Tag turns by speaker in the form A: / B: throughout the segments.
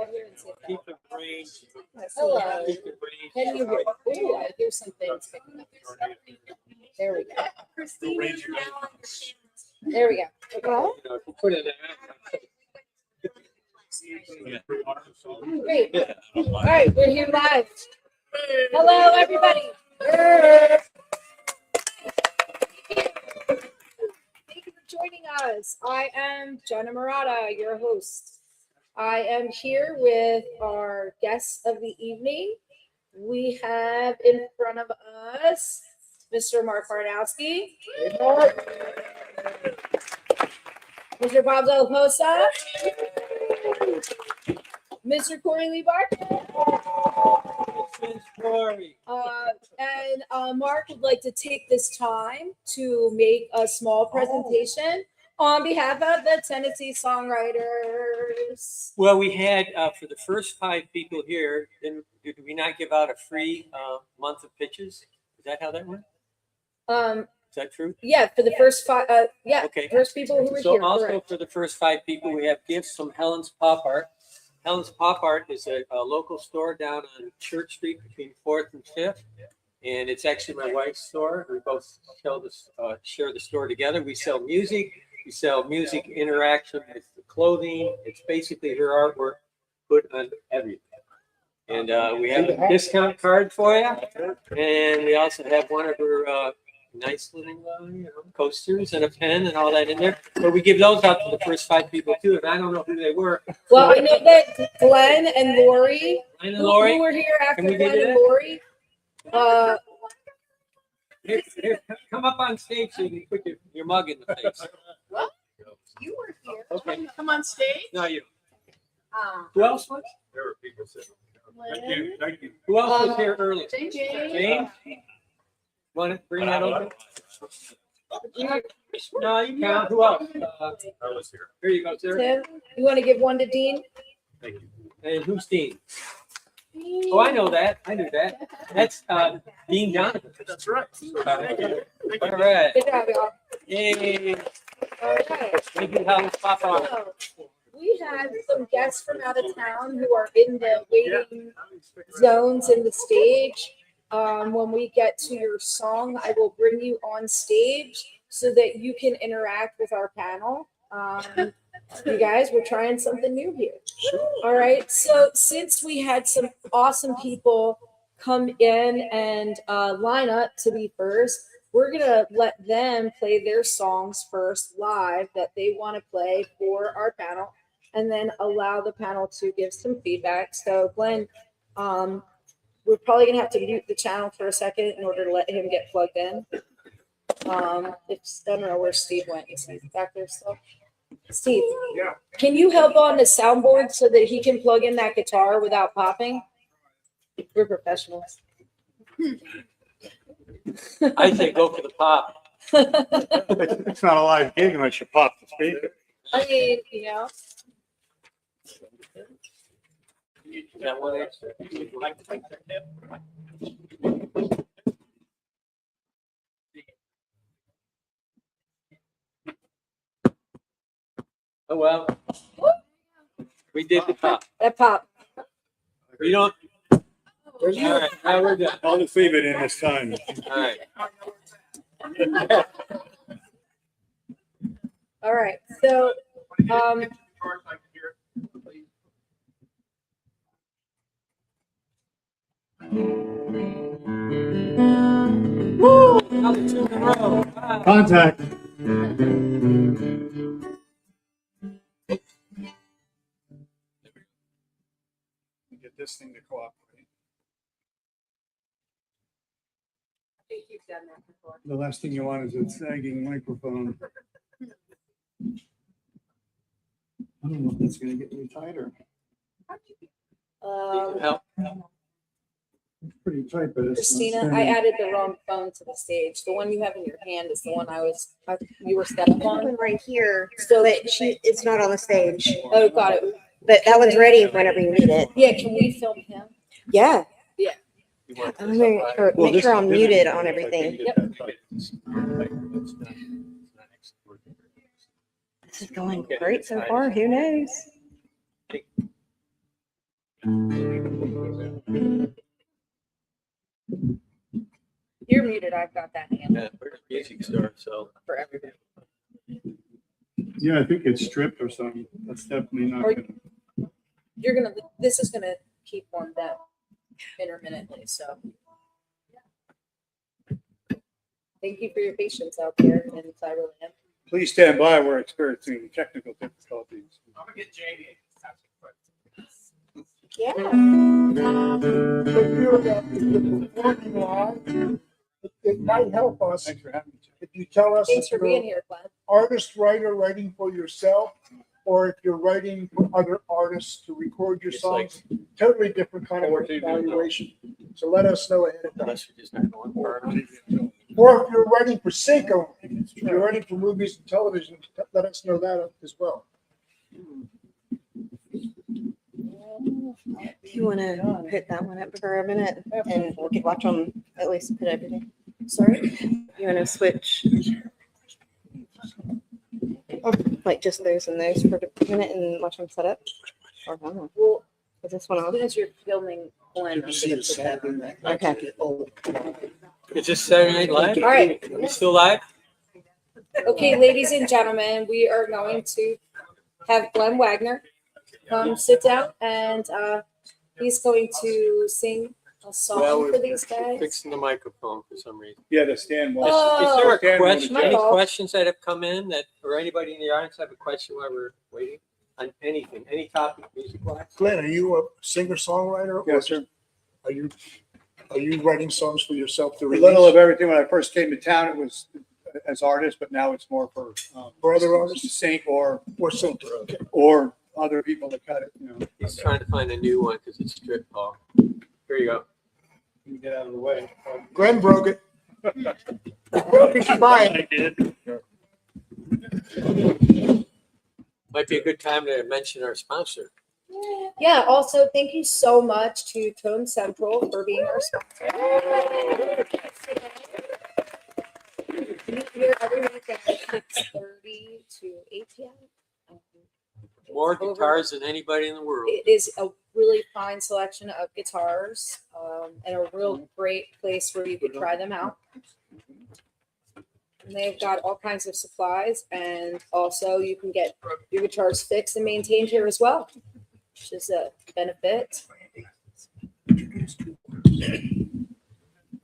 A: over here and see if
B: Keep the brain.
A: Hello.
B: Keep the brain.
A: Can you hear? Ooh, I hear some things picking up. There we go.
C: Christina's now on your
A: There we go. Well,
B: You know, if you put it in
A: great. All right, we're here live. Hello, everybody. Thank you for joining us. I am Jenna Murata, your host. I am here with our guests of the evening. We have in front of us Mr. Mark Barnowski, Mr. Bob Zalaposa, Mr. Corey Lee Barker, and Mark would like to take this time to make a small presentation on behalf of the Tennessee Songwriters.
B: Well, we had for the first 5 people here, then did we not give out a free month of pitches? Is that how that went? Is that true?
A: Yeah, for the first 5. Yeah,
B: Okay.
A: first people who were
B: So
A: here.
B: also
A: correct.
B: for the first 5 people, we have gifts from Helen's Pop Art. Helen's Pop Art is a local store down on Church Street between 4th and 5th. And it's actually my wife's store. We both share the store together. We sell music. We sell music interaction with the clothing. It's basically her artwork put on everything. And we have a discount card for you. And we also have one of her nice little coasters and a pen and all that in there. But we give those out to the first 5 people too. And I don't know who they were.
A: Well, I know that Glenn and Lori,
B: Glenn and Lori,
A: who were here after
B: Can we give
A: Glenn
B: you
A: and
B: that?
A: Lori.
B: here, come up on stage so you can put your mug in the face.
C: You were here.
B: Okay.
C: Come on stage.
B: No, you. Who else was?
D: There were people sitting. Thank
C: Lynn,
D: you, thank you.
B: Who else was here earlier?
C: James.
B: James? Want to bring that over? No, you count. Who else?
D: I was here.
B: Here you go, sir.
A: Tim, you want to give one to Dean?
D: Thank you.
B: And who's Dean? Oh, I know that. I knew that. That's Dean Donovan.
D: That's right.
B: All right.
A: Good job, y'all.
B: Yay.
A: All right.
B: Thank you, Helen's Pop Art.
A: So, we have some guests from out of town who are in the waiting zones in the stage. When we get to your song, I will bring you on stage so that you can interact with our panel. You guys, we're trying something new here. All right. So since we had some awesome people come in and line up to be first, we're going to let them play their songs first live that they want to play for our panel, and then allow the panel to give some feedback. So Glenn, we're probably going to have to mute the channel for a second in order to let him get plugged in. I don't know where Steve went. Is he back there still? Steve,
D: Yeah.
A: can you help on the soundboard so that he can plug in that guitar without popping? We're professionals.
B: I say go for the pop.
D: It's not a live gig unless you pop the speaker.
A: I mean, you know.
B: That one extra. Oh, well. We did the pop.
A: That pop.
B: We don't. All right, now we're done.
D: I'll just leave it in this time.
B: All right.
A: All right. So,
B: Another 2 in a row. Wow.
D: Contact. Get this thing to cooperate.
A: I think you've done that before.
D: The last thing you want is a sagging microphone. I don't know if that's gonna get any tighter.
B: Help.
D: It's pretty tight, but it's.
A: Christina, I added the wrong phone to the stage. The one you have in your hand is the one you were stepping on.
E: One right here,
A: So,
E: but it's not on the stage.
A: oh, got it.
E: But that one's ready whenever you need it.
A: Yeah, can we film him?
E: Yeah.
B: You want
E: I'm gonna make sure I'm muted on everything. This is going great so far. Who knows?
A: You're muted. I've got that handled
B: Yeah, we're a music store, so.
A: for everybody.
D: Yeah, I think it's stripped or something. That's definitely not
A: Or-
D: good.
A: You're gonna. This is gonna keep on them intermittently. So. Thank you for your patience out there in Cyberland.
D: Please stand by. We're experiencing technical difficulties.
C: I'm gonna get Jamie.
A: Yeah.
F: It might help us
D: Thanks for having me.
F: if you tell us
A: Thanks
F: if
A: for
F: you're
A: being
F: an
A: here, Glenn.
F: artist, writer, writing for yourself, or if you're writing for other artists to record your
B: It's like-
F: songs. Totally different kind of evaluation. So let us know ahead of time.
B: Unless you're just not going far enough.
F: Or if you're writing for sync only, if you're writing for movies and television, let us know that as well.
E: If you want to put that one up for a minute and we could watch them at least put everything.
A: Sorry.
E: You want to switch? Like just those and those for a minute and watch them set up? Or no?
A: Well,
E: Is this one
A: as
E: on?
A: soon as you're filming Glenn, I'm gonna put that on there.
E: Okay.
B: It's just Saturday Night Live?
A: All right.
B: Are we still live?
A: Okay, ladies and gentlemen, we are going to have Glenn Wagner come sit down and he's going to sing a
B: Well,
A: song
B: we're
A: for these guys.
B: Fixing the microphone for some reason.
D: Yeah, the stand was.
A: Oh.
B: Is there a
D: Stand
B: question,
A: wanted to-
B: any
A: My fault.
B: questions that have come in that, or anybody in the audience have a question while we're waiting? On anything, any topic, music wise?
F: Glenn, are you a singer-songwriter?
D: Yes, sir.
F: Are you writing songs for yourself to
D: A
F: release?
D: little of everything. When I first came to town, it was as artists, but now it's more for
F: For other artists?
D: sync or
F: Or singer, okay.
D: other people that cut it. You know,
B: He's trying to find a new one because it's strip ball. Here you go.
D: you get out of the way.
F: Glenn broke it. Broke it, buy it.
D: I did.
B: Might be a good time to mention our sponsor.
A: Yeah, also, thank you so much to Tone Central for being our sponsor. Meet here every week at 6:30 to 8 p.m.
B: More
A: Over-
B: guitars than anybody in the world.
A: It is a really fine selection of guitars and a real great place where you could try them out. And they've got all kinds of supplies, and also you can get your guitars fixed and maintained here as well, which is a benefit.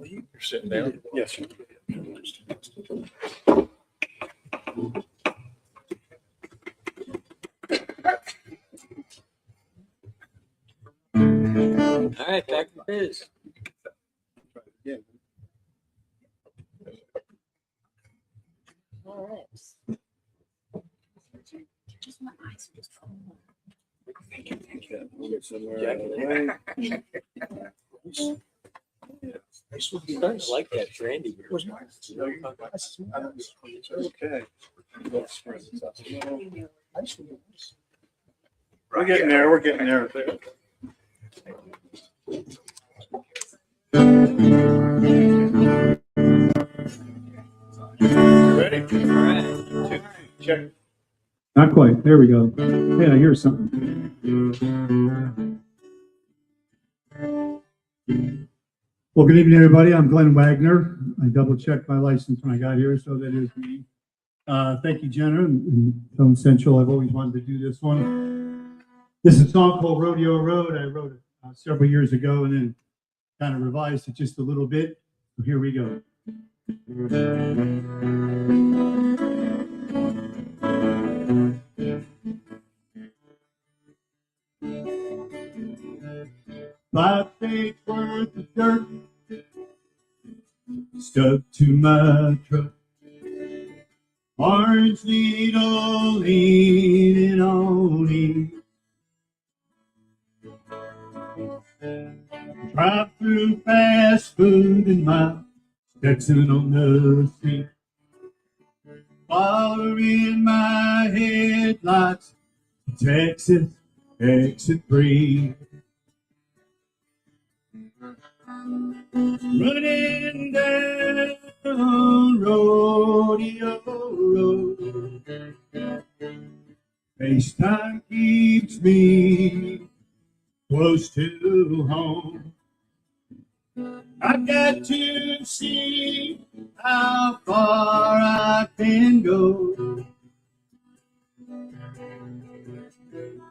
D: You're sitting down. Yes. Sir.
B: All right, back to biz.
D: Yeah.
A: All right.
B: I'm starting to like that brandy beer.
F: Was nice.
D: Okay.
F: Nice.
D: We're getting there. We're getting there. Ready?
B: All right.
D: Check.
G: Not quite. There we go. Hey, I hear something. Well, good evening, everybody. I'm Glenn Wagner. I double checked my license when I got here, so that is me. Thank you, Jenna and Tone Central. I've always wanted to do this one. This is a song called Rodeo Road. I wrote it several years ago and then kind of revised it just a little bit. So here we go. Five days worth of dirt stuck to my truck. Orange needle leaning on me. Drive through fast food and my Stetson on the street. Following my headlights, Texas exit 3. Running down Rodeo Road. FaceTime keeps me close close to home. I've got to see how far I can go.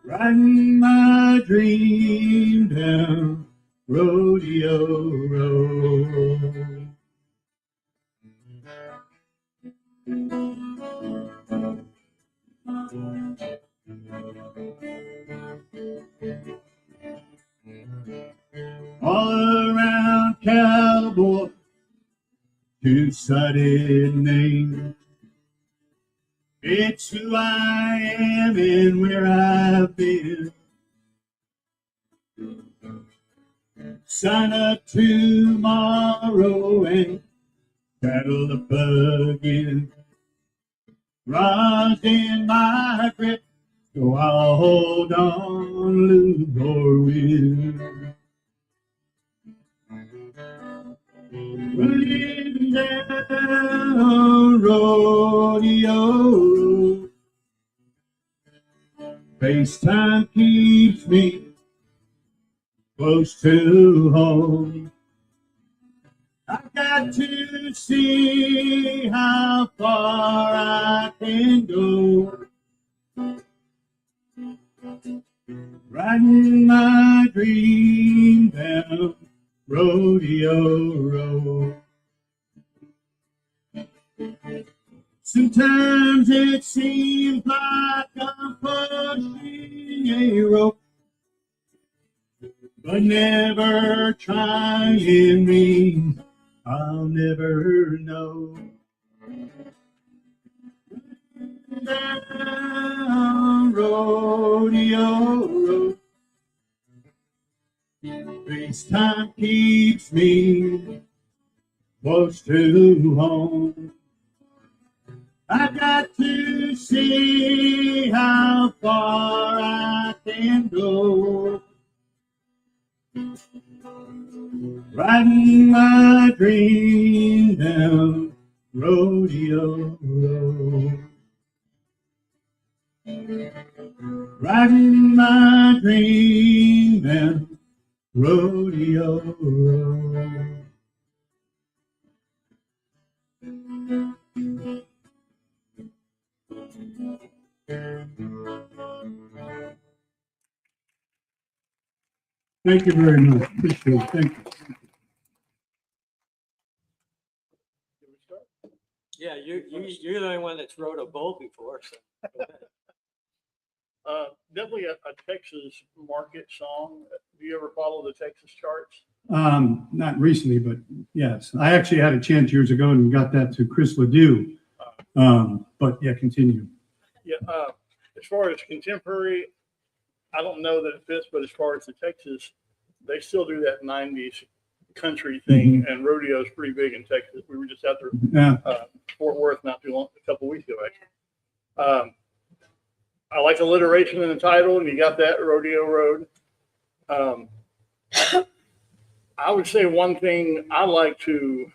G: Riding my dream down rodeo road. All around cowboy, two-sided name. It's who I am and where I've been. Sign up tomorrow and saddle up again. Rods in my grip, so I'll hold on, lose or win. Running down rodeo road, FaceTime keeps me close to home. I've got to see how far I can go. Riding my dream down rodeo road. Sometimes it seems like I'm pushing a rope, but never trying means I'll never know. Down rodeo road, FaceTime keeps me close to home. I got to see how far I can go. Riding my dream down rodeo road. Riding my dream down rodeo road. Thank you very much. Appreciate it. Thank you.
B: Yeah, you're the only one that's rode a bull before, so.
H: Definitely a Texas market song. Do you ever follow the Texas charts?
G: Not recently, but yes, I actually had a chance years ago and got that to Chris Ledoux. But yeah, continue.
H: Yeah. As far as contemporary, I don't know that it fits, but as far as the Texas, they still do that 90s country thing, and rodeo is pretty big in Texas. We were just out there,
G: Yeah.
H: Fort Worth, not too long, a couple weeks ago, actually. I like alliteration in the title, and you got that, Rodeo Road. I would say one thing I like to,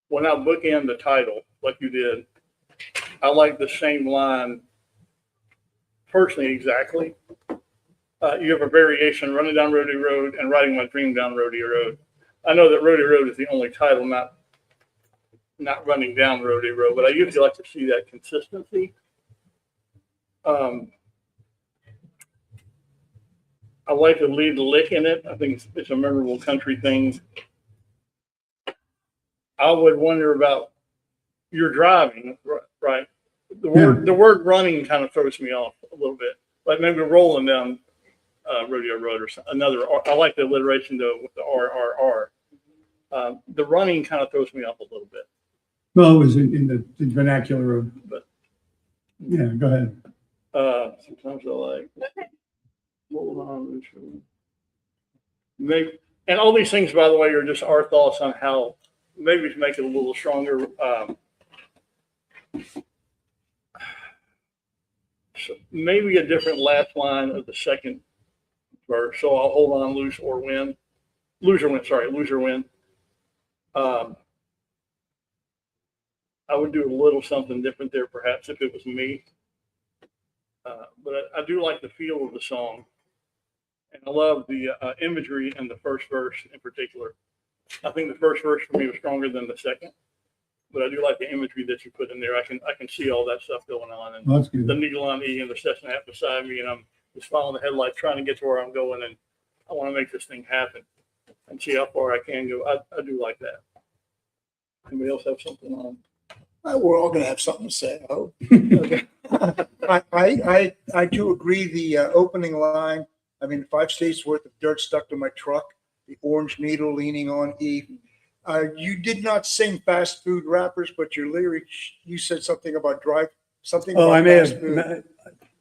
H: when I bookend the title, like you did, I like the same line personally exactly. You have a variation, running down Rodeo Road and riding my dream down Rodeo Road. I know that Rodeo Road is the only title, not running down Rodeo Road, but I usually like to see that consistency. I like to lead the lick in it. I think it's a memorable country thing. I would wonder about your driving, right? The word running kind of throws me off a little bit. Like maybe rolling down Rodeo Road or another. I like the alliteration though with the RRR. The running kind of throws me off a little bit.
G: Well, it was in the vernacular of,
H: But
G: yeah, go ahead.
H: sometimes I like hold on. Maybe, and all these things, by the way, are just our thoughts on how maybe to make it a little stronger. So maybe a different last line of the second verse. So I'll hold on, lose or win. Lose or win. I would do a little something different there, perhaps, if it was me. But I do like the feel of the song. And I love the imagery in the first verse in particular. I think the first verse for me was stronger than the second, but I do like the imagery that you put in there. I can see all that stuff going on, and
G: Well, that's good.
H: the needle on E and the Cessna beside me, and I'm just following the headlights, trying to get to where I'm going, and I want to make this thing happen and see how far I can go. I do like that. Anybody else have something on?
F: We're all gonna have something to say, I hope. I do agree, the opening line, I mean, 5 states worth of dirt stuck to my truck, the orange needle leaning on E. You did not sing fast food rappers, but your lyrics, you said something about something
G: Oh, I
F: about
G: may
F: fast food.
G: have,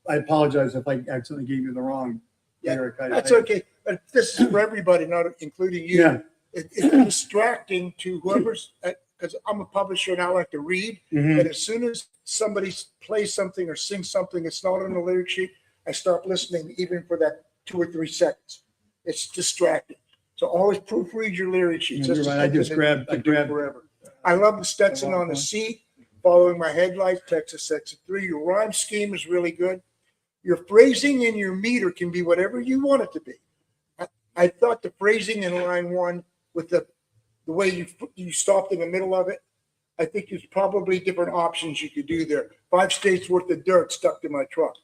G: I apologize if I accidentally gave you the wrong
F: Yeah,
G: lyric.
F: That's okay, but this is for everybody, not including you.
G: Yeah.
F: It's distracting to whoever's, because I'm a publisher and I like to read.
G: Mhm.
F: And as soon as somebody plays something or sings something that's not on the lyric sheet, I stop listening even for that 2 or 3 seconds. It's distracting. So always proofread your lyric sheets.
G: Yeah, you're
F: That's
G: right. I just
F: something that
G: grabbed-
F: you
G: I
F: can do
G: grabbed-
F: forever. I love the Stetson on the seat, following my headlights, Texas Section 3. Your rhyme scheme is really good. Your phrasing and your meter can be whatever you want it to be. I thought the phrasing in line 1 with the way you stopped in the middle of it, I think there's probably different options you could do there. 5 states worth of dirt stuck to my truck.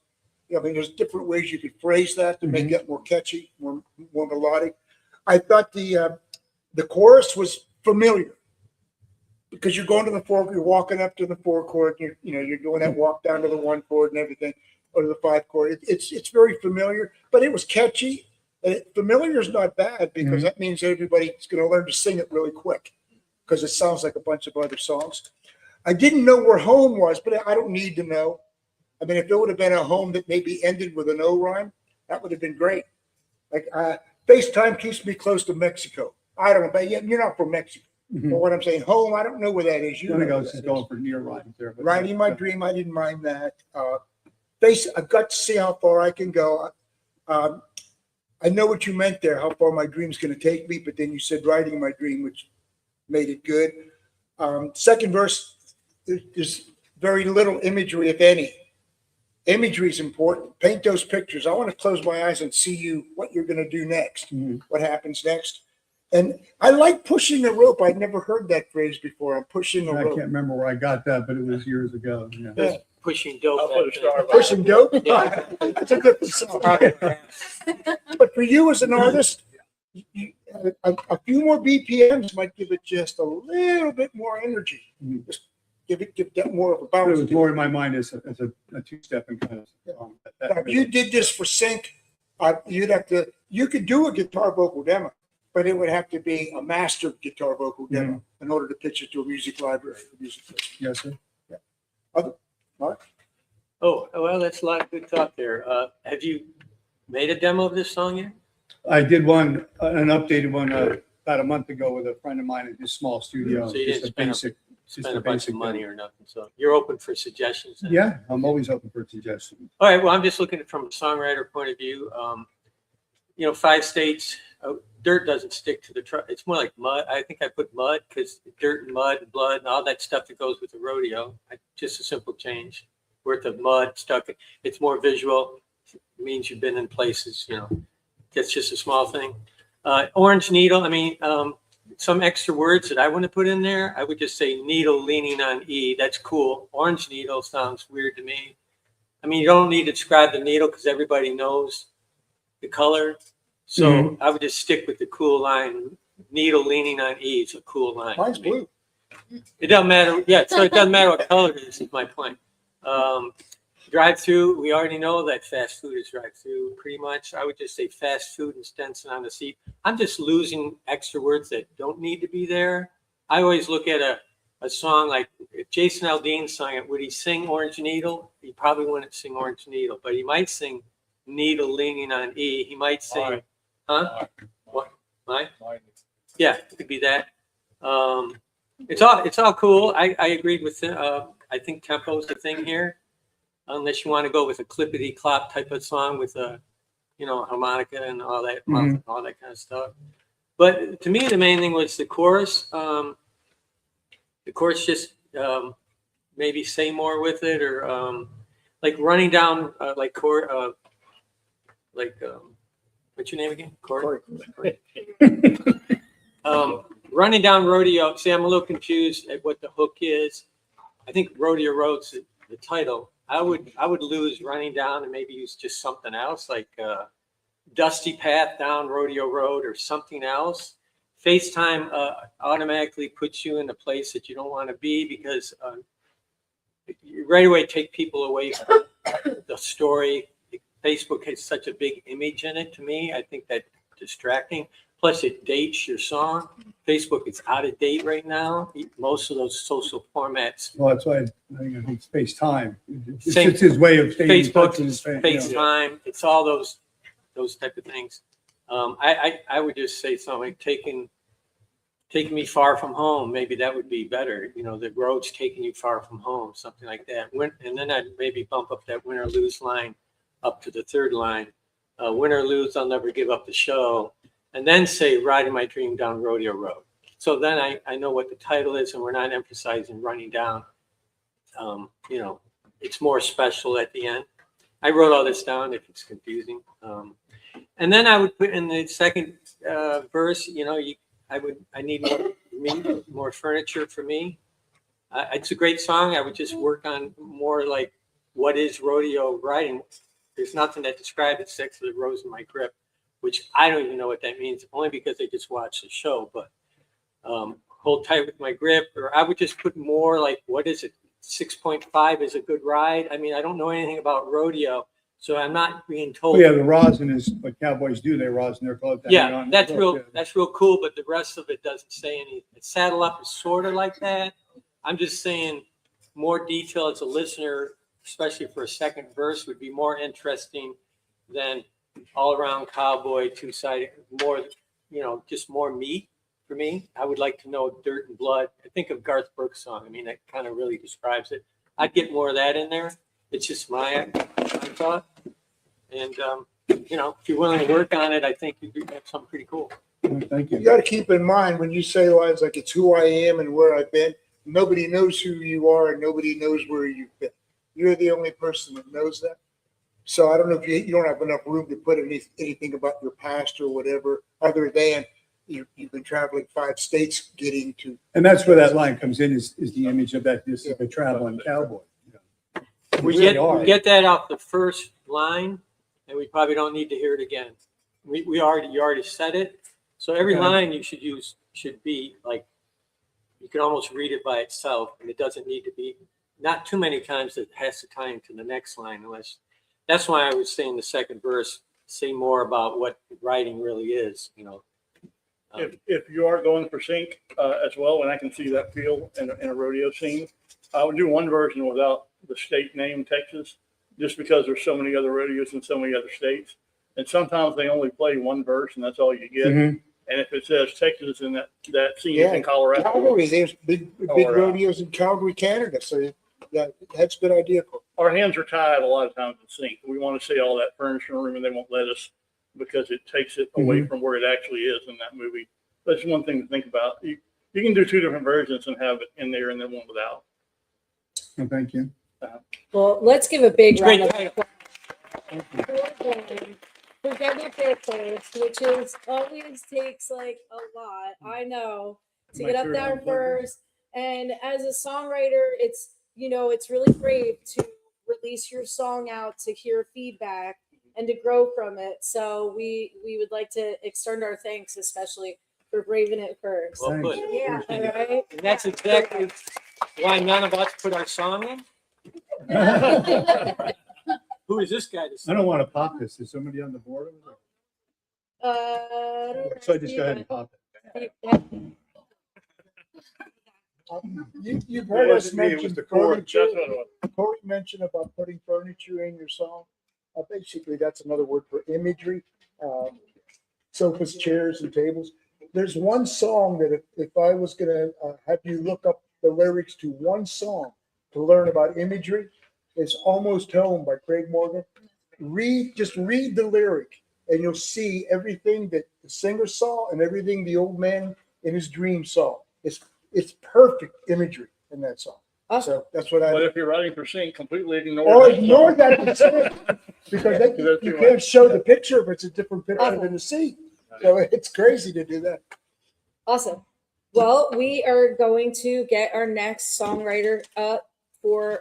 F: I mean, there's different ways you could phrase that to make that more catchy, more melodic. I thought the chorus was familiar because you're going to the 4, you're walking up to the 4 chord, you're doing that walk down to the 1 chord and everything, or to the 5 chord. It's very familiar, but it was catchy. And familiar is not bad because that means everybody's going to learn to sing it really quick because it sounds like a bunch of other songs. I didn't know where home was, but I don't need to know. I mean, if it would have been a home that maybe ended with an O rhyme, that would have been great. Like FaceTime keeps me close to Mexico. I don't know, but you're not from Mexico.
G: Mhm.
F: But what I'm saying, home, I don't know where that is. You
G: I think
F: know
G: I
F: where
G: was just
F: that is.
G: going for near rhymes there. but-
F: Riding my dream, I didn't mind that. I've got to see how far I can go. I know what you meant there, how far my dream's going to take me, but then you said riding my dream, which made it good. Second verse, there's very little imagery, if any. Imagery is important. Paint those pictures. I want to close my eyes and see what you're going to do next, what happens next. And I like pushing the rope. I'd never heard that phrase before. I'm pushing the
G: I
F: rope.
G: can't remember where I got that, but it was years ago. Yeah.
F: Yeah.
B: Pushing dope.
H: I'll put a star by it.
F: Pushing dope?
B: Yeah.
F: That's a good song. But for you as an artist, a few more BPMs might give it just a little bit more energy.
G: Mhm.
F: Just give that more of a
G: But it
F: bounce.
G: was more in my mind as a two-step and kind of song.
F: Now, if you did this for sync, you could do a guitar vocal demo, but it would have to be a mastered guitar vocal demo in order to pitch it to a music library.
G: Yes, sir.
F: Mark?
B: Oh, well, that's a lot of good thought there. Have you made a demo of this song yet?
G: I did an updated one about a month ago with a friend of mine at his small studio.
B: So you
G: Just
B: didn't
G: a
B: spend
G: basic, just
B: Spend a bunch of
G: basic
B: money
G: demo.
B: or nothing. So you're open for suggestions. then?
G: Yeah, I'm always open for suggestions.
B: All right. Well, I'm just looking at it from a songwriter point of view. 5 states, dirt doesn't stick to the truck. It's more like mud. I think I put mud because dirt and mud and blood and all that stuff that goes with the rodeo. Just a simple change. Worth of mud stuck. It's more visual. It means you've been in places, That's just a small thing. Orange needle. I mean, some extra words that I want to put in there. I would just say needle leaning on E. That's cool. Orange needle sounds weird to me. I mean, you don't need to describe the needle because everybody knows the color. So I would just stick with the cool line. Needle leaning on E is a cool line.
F: Mine's blue.
B: It doesn't matter. Yeah, so it doesn't matter what color it is my point. Drive-through, we already know that fast food is drive-through pretty much. I would just say fast food and Stenson on the seat. I'm just losing extra words that don't need to be there. I always look at a song like if Jason Aldean sang it, would he sing Orange Needle? He probably wouldn't sing Orange Needle, but he might sing Needle leaning on E. He might sing, huh? What? Mine? Yeah, it could be that. It's all cool. I agreed with I think tempo's the thing here, unless you want to go with a clippity clop type of song with a, harmonica and all that, all that kind of stuff. But to me, the main thing was the chorus. The chorus just maybe say more with it, or like running down when What's your name again? Corey. Running Down Rodeo. See, I'm a little confused at what the hook is. I think Rodeo Road's the title. I would lose Running Down and maybe use just something else like Dusty Path Down Rodeo Road or something else. FaceTime automatically puts you in a place that you don't want to be because you right away take people away from the story. Facebook has such a big image in it to me. I think that's distracting. Plus, it dates your song. Facebook is out of date right now. Most of those social formats.
G: Well, that's why I think it's FaceTime. It's
B: Same-
G: just his way of staying in touch
B: Facebook,
G: with his fan, you know.
B: FaceTime, it's all those type of things. I would just say something like taking me far from home. Maybe that would be better. You know, the road's taking you far from home, something like that. And then I'd maybe bump up that win or lose line up to the third line. Win or lose, I'll never give up the show. And then say riding my dream down Rodeo Road. So then I know what the title is and we're not emphasizing running down. You know, it's more special at the end. I wrote all this down if it's confusing. And then I would put in the second verse, you know, I need more furniture for me. It's a great song. I would just work on more like what is rodeo riding. There's nothing that describes it except for the rose in my grip, which I don't even know what that means, only because I just watched the show. But hold tight with my grip, or I would just put more like, what is it? 6.5 is a good ride. I mean, I don't know anything about rodeo, so I'm not being told.
G: Oh, yeah, the rosin is what cowboys do. They rosin their clothes.
B: Yeah, that's real cool, but the rest of it doesn't say anything. Saddle Up is sort of like that. I'm just saying more detail as a listener, especially for a second verse, would be more interesting than all around cowboy, two-sided, more, you know, just more meat for me. I would like to know dirt and blood. I think of Garth Brooks' song. I mean, that kind of really describes it. I'd get more of that in there. It's just my thought. And, you know, if you're willing to work on it, I think you'd have something pretty cool.
G: Thank
F: You
G: you.
F: got to keep in mind when you say lines like it's who I am and where I've been, nobody knows who you are and nobody knows where you've been. You're the only person that knows that. So I don't know if you don't have enough room to put anything about your past or whatever, other than you've been traveling 5 states getting to.
G: And that's where that line comes in is the image of that, this is a traveling cowboy.
B: We
G: really
B: get that off the first line, and we probably don't need to hear it again. You already said it. So every
G: Okay.
B: line you should be like, you can almost read it by itself, and it doesn't need to be, not too many times it has to tie into the next line unless, that's why I was saying the second verse, say more about what writing really is, you know.
H: If you are going for sync as well, and I can see that feel in a rodeo scene, I would do one version without the state name Texas, just because there's so many other rodeos in so many other states. And sometimes they only play one verse and that's all you get.
G: Mhm.
H: And if it says Texas in that scene
F: Yeah,
H: is in Colorado.
F: Calgary, there's big
H: Or,
F: rodeos in Calgary, Canada. So that's a good idea.
H: Our hands are tied a lot of times in sync. We want to see all that furniture room and they won't let us because it takes it away from where it actually is in that movie. That's one thing to think about. You can do 2 different versions and have it in there and then one without.
G: Well, thank you.
A: Well, let's give a big
B: Great
A: round of
B: title.
A: Forget It There first, which is always takes like a lot. I know to get up there first. And as a songwriter, it's, you know, it's really brave to release your song out, to hear feedback and to grow from it. So we would like to extend our thanks, especially for braving it first.
B: Well put.
A: Yeah, all right.
B: And that's exactly why none of us put our song in. Who is this guy?
G: I don't want to pop this. Is somebody on the board? So I just go ahead and pop it.
F: You've heard us
G: wasn't me, it
F: mention
G: was the chord.
F: furniture.
H: That's what it was.
F: Corey mentioned about putting furniture in your song. Basically, that's another word for imagery. Sofas, chairs, and tables. There's one song that if I was going to have you look up the lyrics to one song to learn about imagery, it's Almost Home by Craig Morgan. Just read the lyric and you'll see everything that the singer saw and everything the old man in his dream saw. It's perfect imagery in that song.
A: Awesome.
F: So that's what
H: But
F: I,
H: if you're writing for sync, completely ignore
F: or
H: that.
F: ignore that percent, because they,
H: That's
F: you
H: too
F: can't
H: much.
F: show the picture if it's a different picture
A: Awesome.
F: than the C. So it's crazy to do that.
A: Awesome. Well, we are going to get our next songwriter up for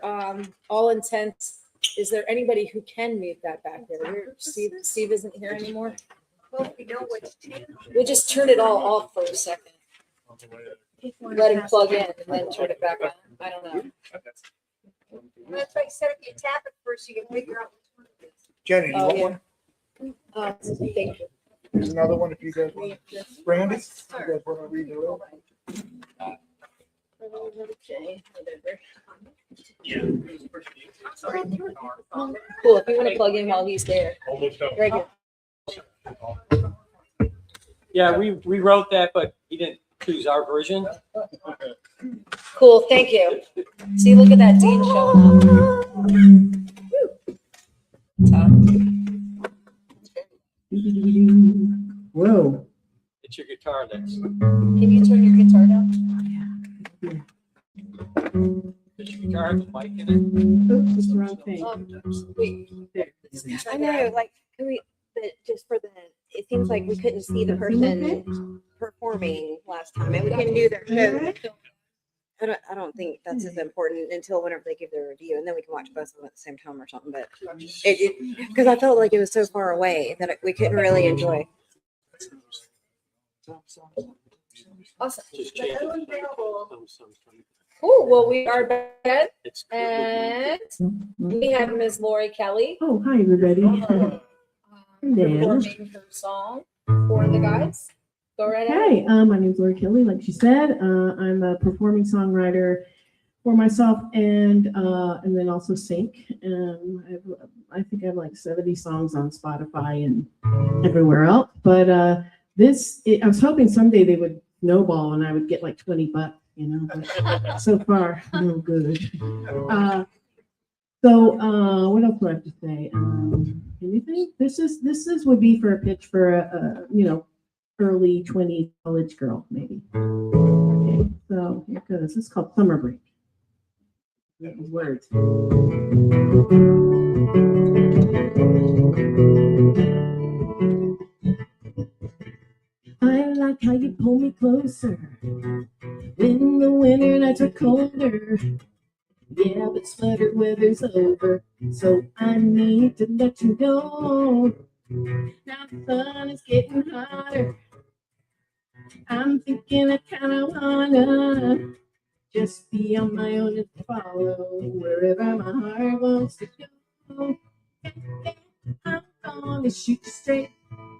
A: all intents. Is there anybody who can mute that back there? Steve isn't here anymore.
C: Well, we know which channel.
A: We'll just turn it all off for a second. Let him plug in and then turn it back on. I don't know.
C: That's why I said if you tap it first, you can figure out which one it is.
F: Jenny, you
A: Oh,
F: want
A: yeah.
F: one?
A: Thank you.
F: There's another one if you guys want. Brandy, you guys want to read the room?
A: Okay, whatever. Cool. If you want to plug in while he's there,
H: Almost done.
A: right here.
B: Yeah, we wrote that, but he didn't choose our version.
A: Cool. Thank you. See, look at that Dean showing up.
G: Whoa.
B: It's your guitar that's.
A: Can you turn your guitar down?
B: Does your guitar have a mic in
E: Oops, the wrong thing.
A: Wait.
E: I know, like, can we, but just for the, it seems like we couldn't see the person performing last time, and we can do their show. I don't think that's as important until whenever they give their review, and then we can watch both of them at the same time or something, but because I felt like it was so far away that we couldn't really enjoy.
A: Awesome.
B: Just change it.
A: Cool. Well, we are back
B: It's
A: and we have Ms. Lori Kelly
I: Oh, hi, everybody.
A: performing her song for the guys. Go right ahead.
I: Hey, my name's Lori Kelly. Like she said, I'm a performing songwriter for myself and then also Sync. I think I have like 70 songs on Spotify and everywhere else. But I was hoping someday they would snowball and I would get like $20, you know. But so far, no good. So what else do I have to say? Anything? This would be for a pitch for a early 20 college girl, maybe. Okay, so here it goes. This is called Summer Break. Words. I like how you pull me closer when the winter nights are colder. Yeah, but sweater weather's over, so I need to let you know. Now the sun is getting hotter. I'm thinking I kinda wanna just be on my own and follow wherever my heart wants to go. I'm gonna shoot you straight.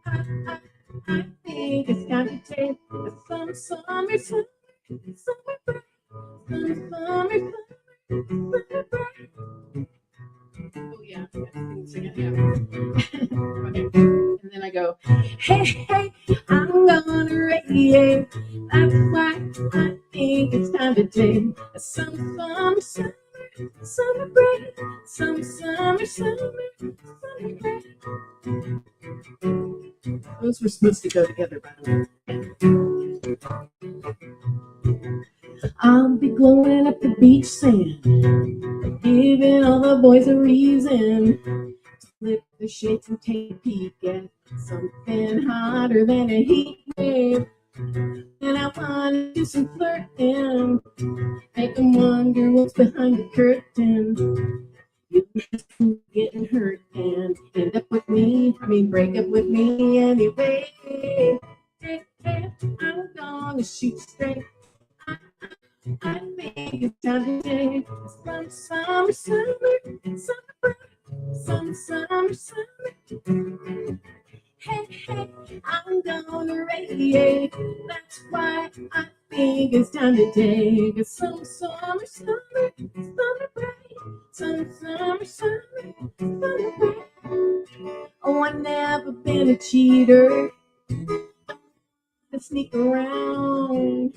I: I think it's time to take some summer break. Oh yeah, sing it, yeah. And then I go, hey, hey, I'm gonna radiate. That's why I think it's time to take some summer break. Some summer break. Those were supposed to go together, by the way. I'll be glowing up the beach sand, giving all the boys a reason to flip the shades and take a peek at something hotter than a heat wave. And I want to do some flirting, make them wonder what's behind the curtain. You just getting hurt and end up with me. Break up with me anyway. I'm gonna shoot straight. I think it's time to take some summer break. Some summer. Hey, hey, I'm gonna radiate. That's why I think it's time to take some summer break. Some summer break. Oh, I've never been a cheater. I sneak around,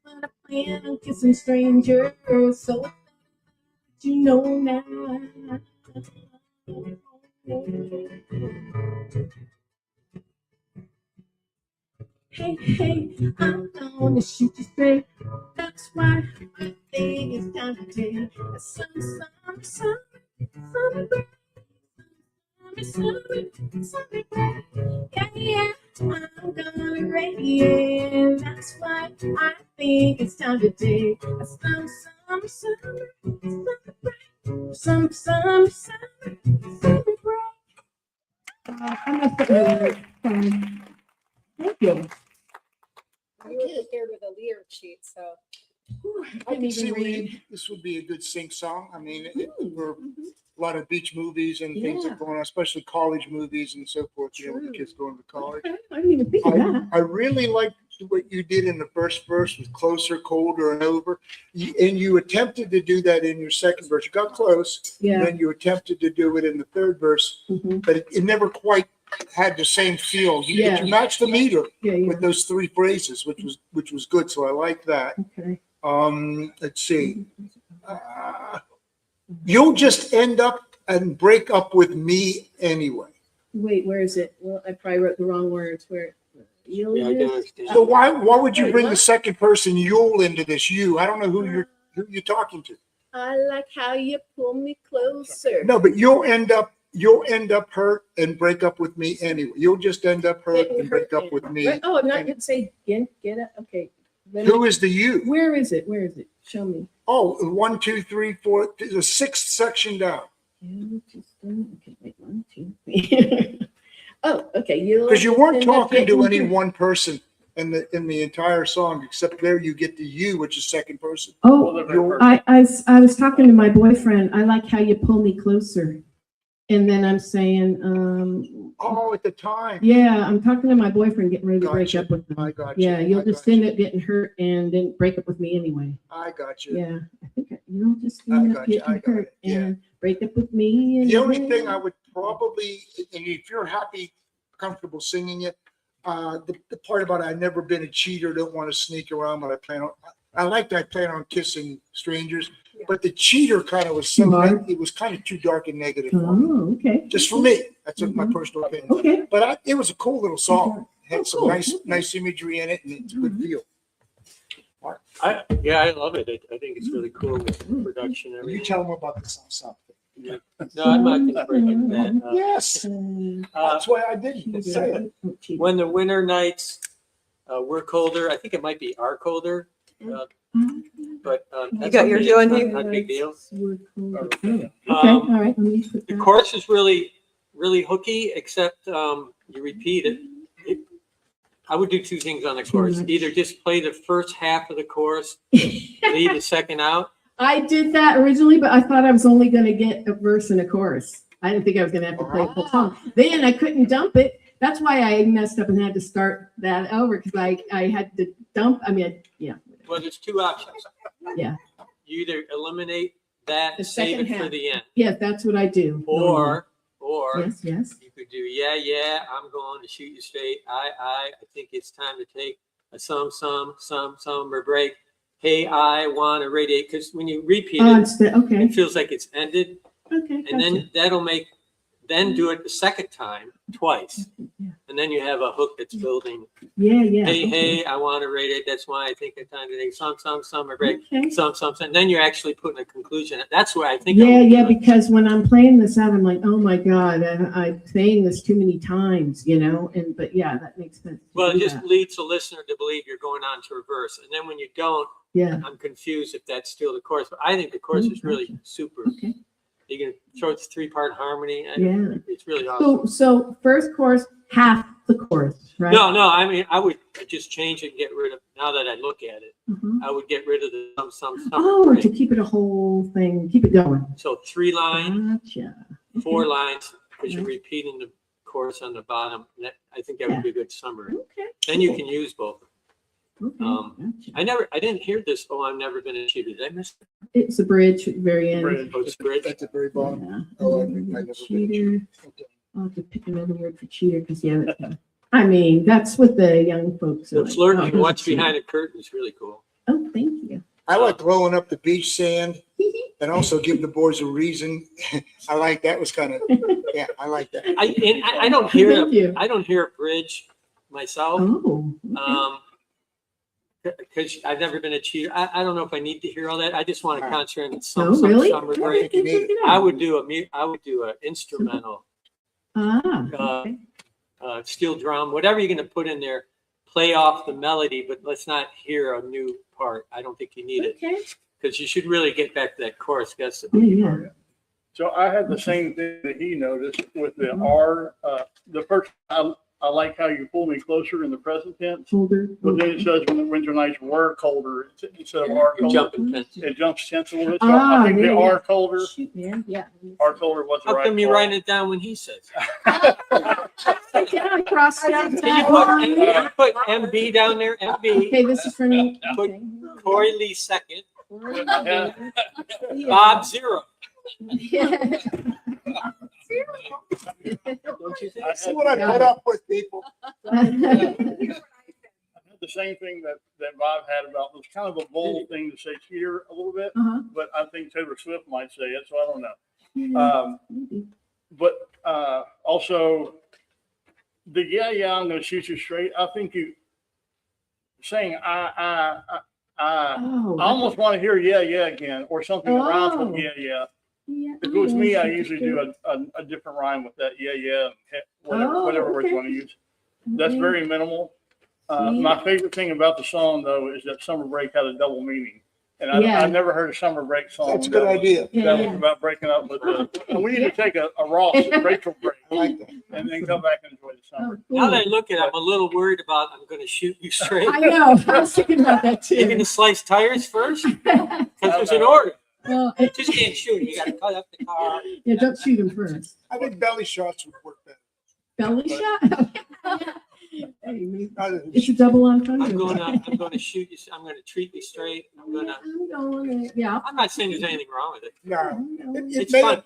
I: but I plan on kissing strangers, so you know now. Hey, hey, I'm gonna shoot you straight. That's why I think think it's time to take a summer break. Summer break. Yeah, yeah, I'm gonna rate it. That's why I think it's time to take a summer break. Summer break. I'm not putting the lyrics down. Thank you.
A: You were prepared with a lyric sheet, so.
F: I can see this would be a good sing song. I mean, for a lot of beach movies and things that are going on, especially college movies and so forth, you know, with the kids going to college.
I: Okay, I didn't even think of that.
F: I really liked what you did in the first verse with closer, colder, and over. And you attempted to do that in your second verse. You got close.
I: Yeah.
F: Then you attempted to do it in the third verse,
I: Mhm.
F: but it never quite had the same feel.
I: Yeah.
F: You matched the meter
I: Yeah, yeah.
F: with those three phrases, which was good. So I like that.
I: Okay.
F: Let's see. You'll just end up and break up with me anyway.
I: Wait, where is it? Well, I probably wrote the wrong words. Where? You'll
B: Yeah, I can
I: just-
B: understand.
F: So why would you
I: Wait,
F: bring the
I: what?
F: second person you'll into this you? I don't know who you're talking to.
I: I like how you pull me closer.
F: No, but you'll end up hurt and break up with me anyway. You'll just end up hurt
I: Getting
F: and break
I: hurt
F: up with me.
I: Wait, oh, I'm not gonna say get it. Okay. Let me-
F: Who is the you?
I: Where is it? Where is it? Show me.
F: Oh, 1, 2, 3, 4. There's a sixth section down.
I: Okay, wait, 1, 2, 3. Oh, okay.
F: Because you weren't
I: end up
F: talking to
I: getting
F: any
I: hurt.
F: one person in the entire song, except there you get the you, which is second person.
I: Oh,
F: You'll-
I: I was talking to my boyfriend. I like how you pull me closer. And then I'm saying,
F: Oh, at the time.
I: yeah, I'm talking to my boyfriend, getting ready to break
F: Gotcha.
I: up with him.
F: I got you.
I: Yeah, you'll
F: I
I: just
F: got
I: end
F: you.
I: up getting hurt and then break up with me anyway.
F: I got you.
I: Yeah, I think you'll just
F: I
I: end
F: got
I: up
F: you, I
I: getting
F: got
I: hurt
F: it, yeah.
I: and break up with me.
F: The only
I: anyway.
F: thing I would probably, and if you're happy, comfortable singing it, the part about I've never been a cheater, don't want to sneak around, but I like that I plan on kissing strangers, but the cheater kind of was so,
I: Dark.
F: it was kind of too dark and negative for me.
I: Oh, okay.
F: Just for me. That's my
I: Mhm.
F: personal opinion.
I: Okay.
F: But it was a cool little song.
I: Oh,
F: Had some
I: cool.
F: nice imagery in it, and it's a good feel.
B: I love it. I think it's really cool with the production and
F: You
B: everything.
F: tell them about the song.
B: Yeah. No, I'm not going to break up that.
F: Yes, that's why I didn't say it.
B: When the winter nights were colder, I think it might be are colder. But that's
E: got yours, Joe, and
B: not,
E: you?
B: not a big deal.
I: Okay,
B: Um,
I: all right. Let me put
B: The
I: that.
B: chorus is really hooky, except you repeat it. I would do two things on the chorus.
I: much.
B: Either just play the first half of the chorus, leave the second out.
I: I did that originally, but I thought I was only going to get a verse and a chorus. I didn't think I was going to have to play the whole song. Then I couldn't dump it. That's why I messed up and had to start that over because I had to dump. I mean, yeah.
B: Well, there's two options.
I: Yeah.
B: You either eliminate that
I: The
B: and save it
I: second
B: for
I: half.
B: the end,
I: Yes, that's what I do.
B: or
I: Yes.
B: you could do yeah, I'm going to shoot you straight. I think it's time to take a summer break. Hey, I want to radiate, because when you repeat
I: Oh,
B: it,
I: instead, okay.
B: it feels like it's ended,
I: Okay.
B: and then that'll then do it the second time twice,
I: Yeah.
B: and then you have a hook that's building.
I: Yeah.
B: Hey,
I: okay.
B: hey, I want to radiate. That's why I think it's time to take summer break.
I: Okay.
B: Some, and then you're actually putting a conclusion. That's where I think. I
I: Yeah,
B: would do
I: yeah,
B: it.
I: because when I'm playing this out, I'm like, oh my God, I'm saying this too many times, but yeah, that makes sense. to
B: Well,
I: do
B: it just
I: that.
B: leads the listener to believe you're going on to reverse, and then when you don't,
I: Yeah,
B: I'm confused if that's still the chorus. But I think the chorus is really
I: Gotcha.
B: super.
I: okay,
B: You can throw it 3-part harmony. And
I: yeah.
B: it's really awesome.
I: So first chorus, half the chorus, right?
B: No, I mean, I would just change it and get rid of. Now that I look at it,
I: Mhm.
B: I would get rid of the some.
I: Oh,
B: break.
I: to keep it a whole thing, keep it going.
B: So 3 lines,
I: Gotcha.
B: 4 lines, because you're
I: Right.
B: repeating the chorus on the bottom. I think that would be a good summary.
I: Okay.
B: Then you can use both.
I: Okay.
B: I
I: Gotcha.
B: I didn't hear this. Oh, I've never been a cheater. Did I miss it?
I: It's a bridge at the very end.
H: Bridge.
B: Oh, it's bridge.
F: At the very bottom.
I: Yeah.
F: Oh, I've never been a
I: Cheater.
F: Okay.
I: I'll have to pick another word for cheater because I mean, that's what the young folks are
B: The
I: like.
B: flirt
I: Oh,
B: and
I: he's a
B: watch
I: cheater.
B: behind the curtain is really cool.
I: Oh, thank you.
F: I like blowing up the beach sand and also give the boys a reason. I like that was kind of, yeah, I like that.
B: I don't hear
I: Thank you.
B: I don't hear a bridge myself.
I: Oh, okay.
B: because I've never been a cheater. I don't know if I need to hear all that. I just want to concentrate on
I: Oh,
B: some
I: really?
B: summer
I: Okay,
B: break.
F: you need it.
B: I would do an instrumental,
I: Ah, okay.
B: steel drum, whatever you're going to put in there. Play off the melody, but let's not hear a new part. I don't think you need it
I: Okay.
B: because you should really get back to that chorus. That's the
I: Yeah,
B: big
I: yeah.
B: part.
H: So I had the same thing that he noticed with the R. The first, I like how you pull me closer in the present tense,
I: Shoulder.
H: but then it says when the winter nights were colder, instead of R
B: You
H: colder,
B: jump in fence.
H: it jumps tense a little bit. So
I: Ah,
H: I think the
I: yeah,
H: R
I: yeah.
H: colder,
I: Shoot, man. Yeah.
H: R colder was the
B: How
H: right
B: come you
H: call.
B: write it down when he says?
I: Yeah, I crossed out
B: Can you
I: that
B: put,
I: line.
B: can you put MB down there? MB.
I: Okay, this is for me.
B: Put
I: Okay.
B: Corey Lee second.
H: Yeah.
B: Bob zero.
I: Yeah.
B: Don't you think?
H: I
F: See
H: had
F: what I put up with, people.
H: I had the same thing that Bob had about, it was kind of a bold thing to say cheater a little bit,
I: Uh-huh.
H: but I think Taylor Swift might say it, so I don't know.
I: Yeah, maybe.
H: But also, the yeah, I'm gonna shoot you straight. I think you saying I
I: Oh.
H: almost want to hear yeah again, or something that rhymes
I: Oh.
H: with yeah.
I: Yeah,
H: If it was me, I
I: yeah,
H: usually do a different rhyme with that yeah,
I: Oh,
H: whatever word
I: okay.
H: you want to use. That's
I: Okay.
H: very minimal.
I: Yeah.
H: My favorite thing about the song though is that Summer Break had a double meaning, and
I: Yeah.
H: I never heard a Summer Break song.
F: That's a good idea.
I: Yeah,
H: That
I: yeah.
H: was about breaking up with we need to take a Ross and Rachel break
F: I like that.
H: and then come back and enjoy the
I: Oh,
H: summer.
B: Now
I: cool.
B: that I look at it, I'm a little worried about I'm going to shoot you straight.
I: I know. I was thinking about that
B: You're going
I: too.
B: to slice tires first? Because there's an order.
I: Well,
B: You just can't shoot him. You got to cut up the car.
I: yeah, don't shoot him first.
F: I think belly shots would work better.
I: Belly shot? Hey, maybe-
F: Other than
I: it's a double entendre.
B: I'm going to shoot you. I'm going to treat you straight.
I: Yeah.
B: I'm not saying there's anything wrong with it.
F: No,
I: I'm going.
F: It
B: It's
F: may-
B: fun.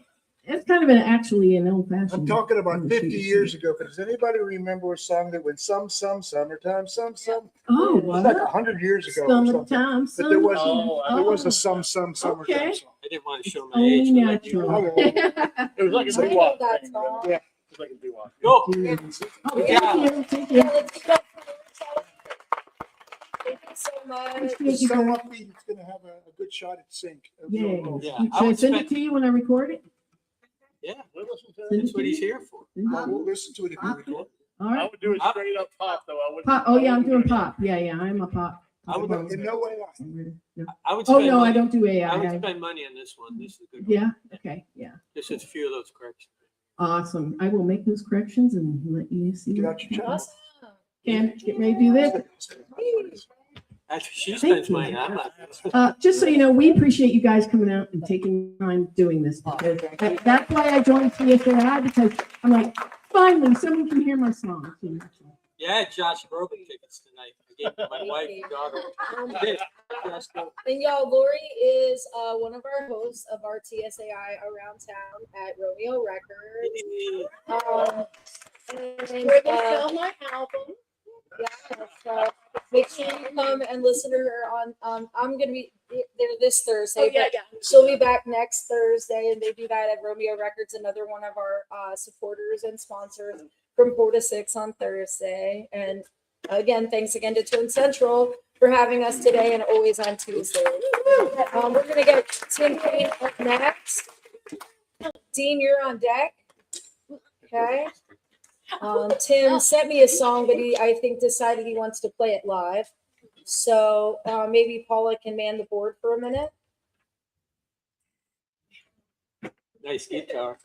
I: It's kind of actually an old fashioned.
F: I'm talking about 50 years ago, but does anybody remember a song that went summertime, some?
I: Oh,
F: It's like
I: wow.
F: 100 years ago or something.
I: Summertime,
F: But there was,
H: Oh,
F: there was a
I: Oh.
F: summertime
I: Okay.
F: song.
B: I didn't want to show my
I: Only
B: age. but let you
I: natural.
B: know.
H: It was like a
A: I know
H: doo-wop
A: that
H: thing.
A: song.
H: It was like a doo-wop.
B: Go.
I: Oh,
B: Yeah.
I: thank you.
A: Yeah, let's go. Thank you so much.
I: Thank
F: It's
I: you,
F: so
I: Kurt.
F: upbeat, it's gonna have a good shot at sync.
I: Yay.
B: Yeah,
I: Should
B: I
I: I
B: would
I: send it
B: spend-
I: to you when I record it?
B: Yeah,
H: We'll listen to
I: Send
H: it.
B: that's what he's here for.
F: Well, we'll listen to it if you record.
I: All
H: I
I: right.
H: would do it straight up pop though. I wouldn't.
I: Pop. Oh, yeah, I'm doing pop. Yeah, yeah, I'm a pop.
B: I would-
F: In no way.
B: I would
I: Oh,
B: spend
I: no, I
B: money.
I: don't do
B: I would
I: AI.
B: spend money on this one. This is a good one.
I: Yeah, okay, yeah.
B: Just a few of those corrections.
I: Awesome. I will make those corrections and let you see.
F: Get
I: what
F: out your check.
A: Awesome.
I: Ken, get ready to do this.
B: That's, she
I: Thank
B: spends
I: you.
B: money. I'm not.
I: Just so you know, we appreciate you guys coming out and taking time doing this. Because that's why I joined CSAI, because I'm like, finally, someone can hear my songs. You know, so.
B: Yeah, I had Josh Groban tickets tonight. I gave them to my wife and daughter. I did. Josh Groban.
A: And y'all, Lori is one of our hosts of our TSAI around town at Romeo Records. And,
C: Where they sell my album.
A: yeah, so make sure you come and listen to her on. I'm gonna be there this Thursday. but
C: yeah.
A: She'll be back next Thursday, and they do that at Romeo Records, another one of our supporters and sponsors from 4 to 6 on Thursday. And again, thanks again to Twin Central for having us today and always on Tuesday. We're gonna get Tim Payne up next. Dean, you're on deck. Okay. Tim sent me a song, but I think decided he wants to play it live. So maybe Paula can man the board for a minute.
B: Nice guitar.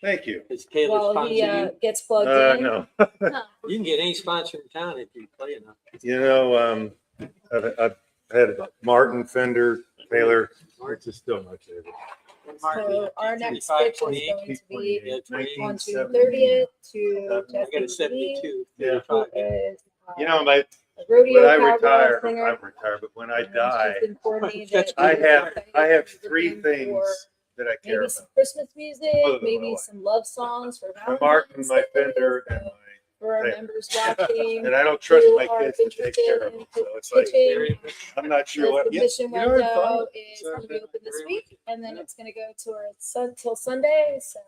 J: Thank you.
B: It's Taylor
A: While
B: sponsor
A: he
B: you.
A: gets plugged in.
J: No,
B: You can get any sponsor in town if you play enough.
J: you know, I've had Martin, Fender, Taylor, which is still my favorite.
A: So our next
B: 25,
A: pitch is
B: 28,
A: going to be
B: Yeah, 28.
A: on June 30th to
B: I got a
A: Jesse Lee,
B: 72.
J: Yeah.
A: who
B: 35.
A: is
J: You know, when
A: rodeo
J: I
A: cowboy
J: retire,
A: singer.
J: I'm retired, but when I
A: And
J: die,
A: she's informed me
B: That's
A: that
J: I have
A: she's
J: 3
A: looking
J: things
A: for
J: that I care
A: maybe some
J: about.
A: Christmas music,
J: Other than
A: maybe
J: my
A: some love songs for
J: My Martin,
A: Valentine's
J: my
A: Day.
J: Fender, and
A: So for our
J: my,
A: members watching,
J: and I don't trust
A: who
J: my
A: are
J: kids to take
A: interested
J: care of
A: in
J: them, so it's like,
A: pitching,
B: Very-
J: I'm not sure
A: the
J: what.
A: submission
J: you know, it's fun.
A: window is
J: So
A: going to be open this
B: very
A: week, and then it's going to go to our till Sunday. So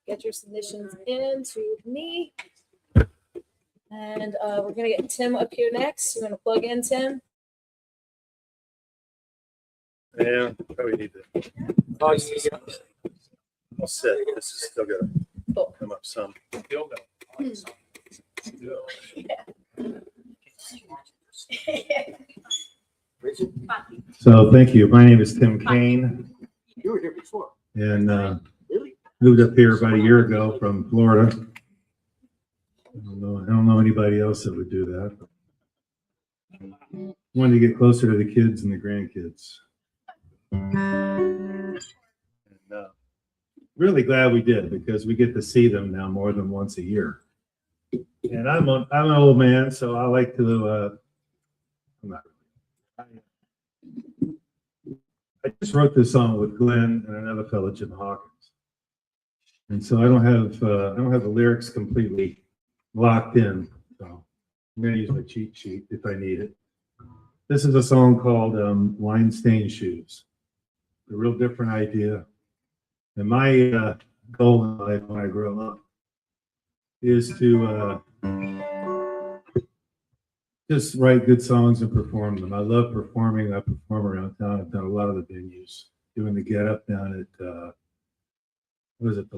A: get your submissions in to me, and we're going to get Tim up here next. You're going to plug in, Tim.
J: Yeah, probably need to.
B: Oh, yeah.
J: I'll sit. This is still gonna come up some.
G: So thank you. My name is Tim Kane
B: You were here before.
G: and
B: Really?
G: moved up here about a year ago from Florida. I don't know anybody else that would do that. Wanted to get closer to the kids and the grandkids. And, really glad we did because we get to see them now more than once a year. And I'm an old man, so I like to. I'm not really. I just wrote this song with Glenn and another fellow, Jim Hawkins, and so I don't have the lyrics completely locked in. So I'm gonna use my cheat sheet if I need it. This is a song called "Wine Stained Shoes." A real different idea. And my goal in life when I grow up is to just write good songs and perform them. I love performing. I perform around town. I've done a lot of the venues, doing the Get Up down at what was it, the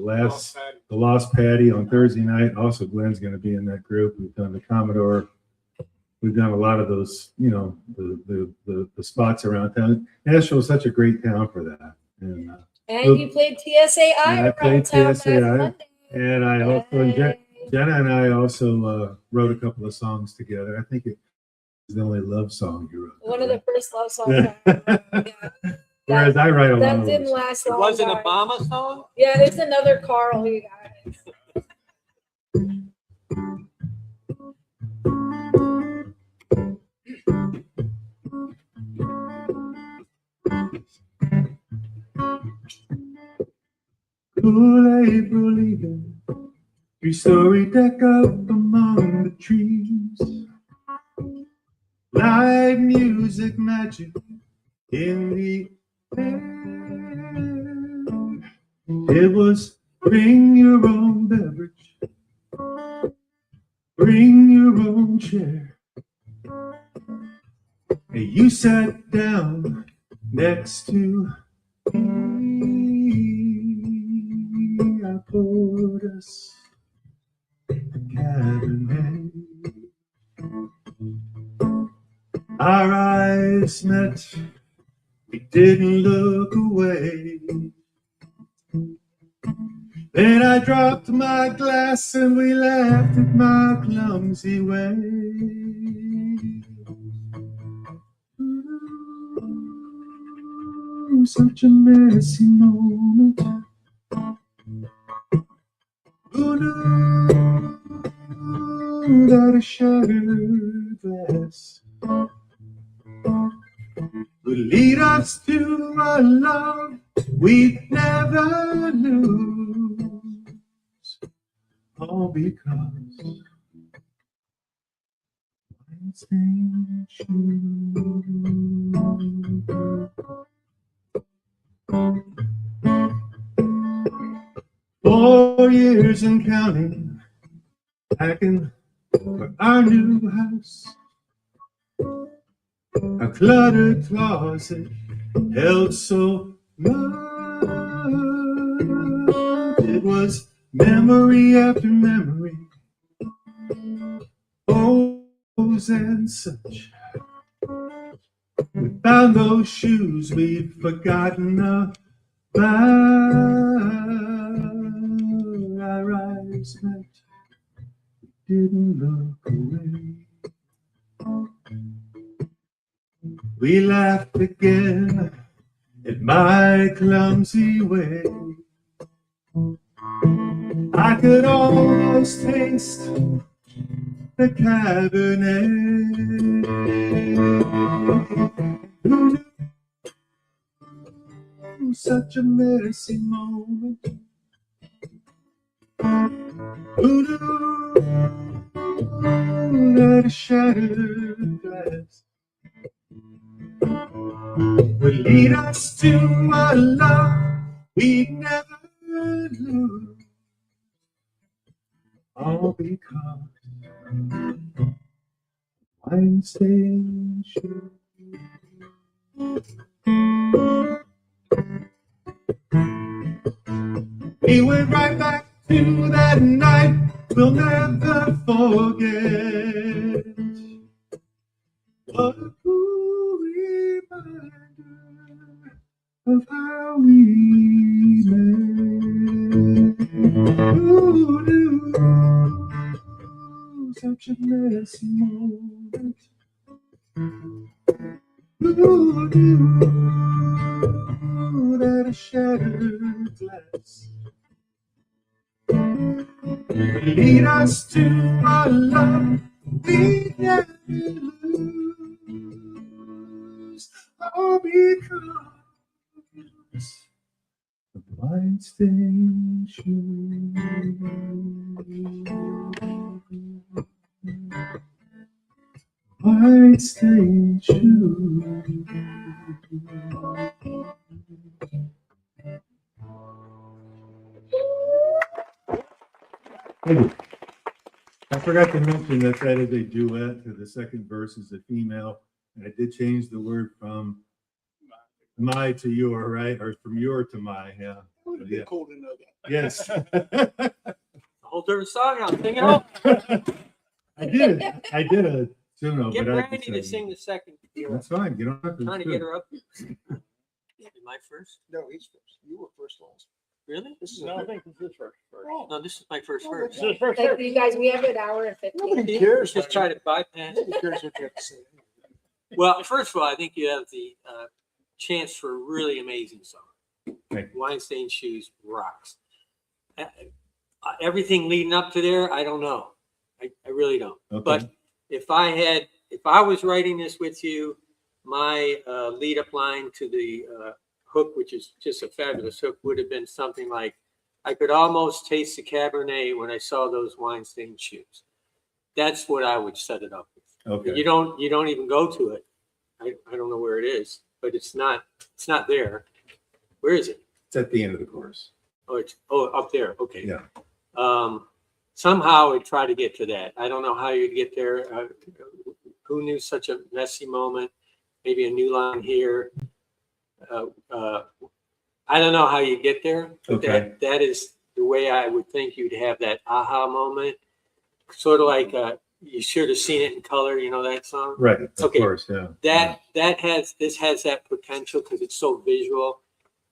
G: Lost Patty on Thursday night. Also, Glenn's going to be in that group. We've done the Commodore. We've done a lot of those, you know, the spots around town. Nashville is such a great town for that.
A: And you played TSAI
G: And I
A: around
G: played
A: town last
G: TSAI,
A: Monday.
G: And I also,
A: Yay.
G: Jenna and I also wrote a couple of songs together. I think it was the only love song you wrote.
A: One of the first love songs. I wrote. Yeah.
G: Whereas I write a lot
A: That
G: of
A: didn't
G: those.
A: last
B: It
A: long.
B: was an
A: guys.
B: Obama song?
A: Yeah, there's another Carl, you guys.
G: Cool April evening, 3-story deck up among the trees. Live music, magic in the air. It was bring your own beverage, bring your own chair. And you sat down next to me. I poured us a Cabernet. Our eyes met, we didn't look away. Then I dropped my glass and we laughed at my clumsy way. Ooh, such a messy moment. Who knew that a shattered glass would lead us to a love we'd never lose? All because wine-stained shoes. 4 years and counting, packing for our new house. A cluttered closet held so much. It was memory after memory, photos and such. We found those shoes we'd forgotten about. Our eyes met, didn't look away. We laughed again at my clumsy way. I could almost taste the Cabernet. Who knew such a messy moment? Who knew that a shattered glass would lead us to a love we'd never lose? All because wine-stained shoes. We went right back to that night we'll never forget. What a cool reminder of how we met. Ooh, such a messy moment. Ooh, that a shattered glass lead us to our love we never lose. All because of wine stained shoes. Wine stained shoes. Thank you. I forgot to mention that that is a duet. To the second verse is a female, and I did change the word from my to your, right, or from your to my. Yeah.
F: Would have been cool to know that.
G: Yes.
B: A whole different song. I'm singing it.
G: I did a Suno,
B: Get
G: but I
B: Brandy to sing the second.
G: That's fine. You don't have to.
B: Trying to get her up. Am I first?
F: No, he's first. You were first last.
B: Really?
F: This is
H: No, I think this is first.
B: No, this is my first
F: Oh,
B: verse.
H: This is first.
A: Like, you guys, we have an hour and 15.
F: Nobody cares.
B: Just try to bypass.
F: Nobody cares what you have to say.
B: Well, first of all, I think you have the chance for a really amazing song.
G: Okay.
B: Weinstein Shoes rocks. Everything leading up to there, I don't know. I really don't.
G: Okay.
B: But if I was writing this with you, my lead up line to the hook, which is just a fabulous hook, would have been something like, I could almost taste the Cabernet when I saw those Weinstein shoes. That's what I would set it up with.
G: Okay.
B: You don't even go to it. I don't know where it is, but it's not there. Where is it?
G: It's at the end of the chorus.
B: Oh, up there. Okay.
G: Yeah.
B: Somehow I try to get to that. I don't know how you'd get there. Who knew such a messy moment? Maybe a new line here. I don't know how you get there. But
G: Okay.
B: that is the way I would think you'd have that aha moment. Sort of like you should have seen it in color. You know that song?
G: Right. Of
B: Okay.
G: course. Yeah.
B: This has that potential because it's so visual.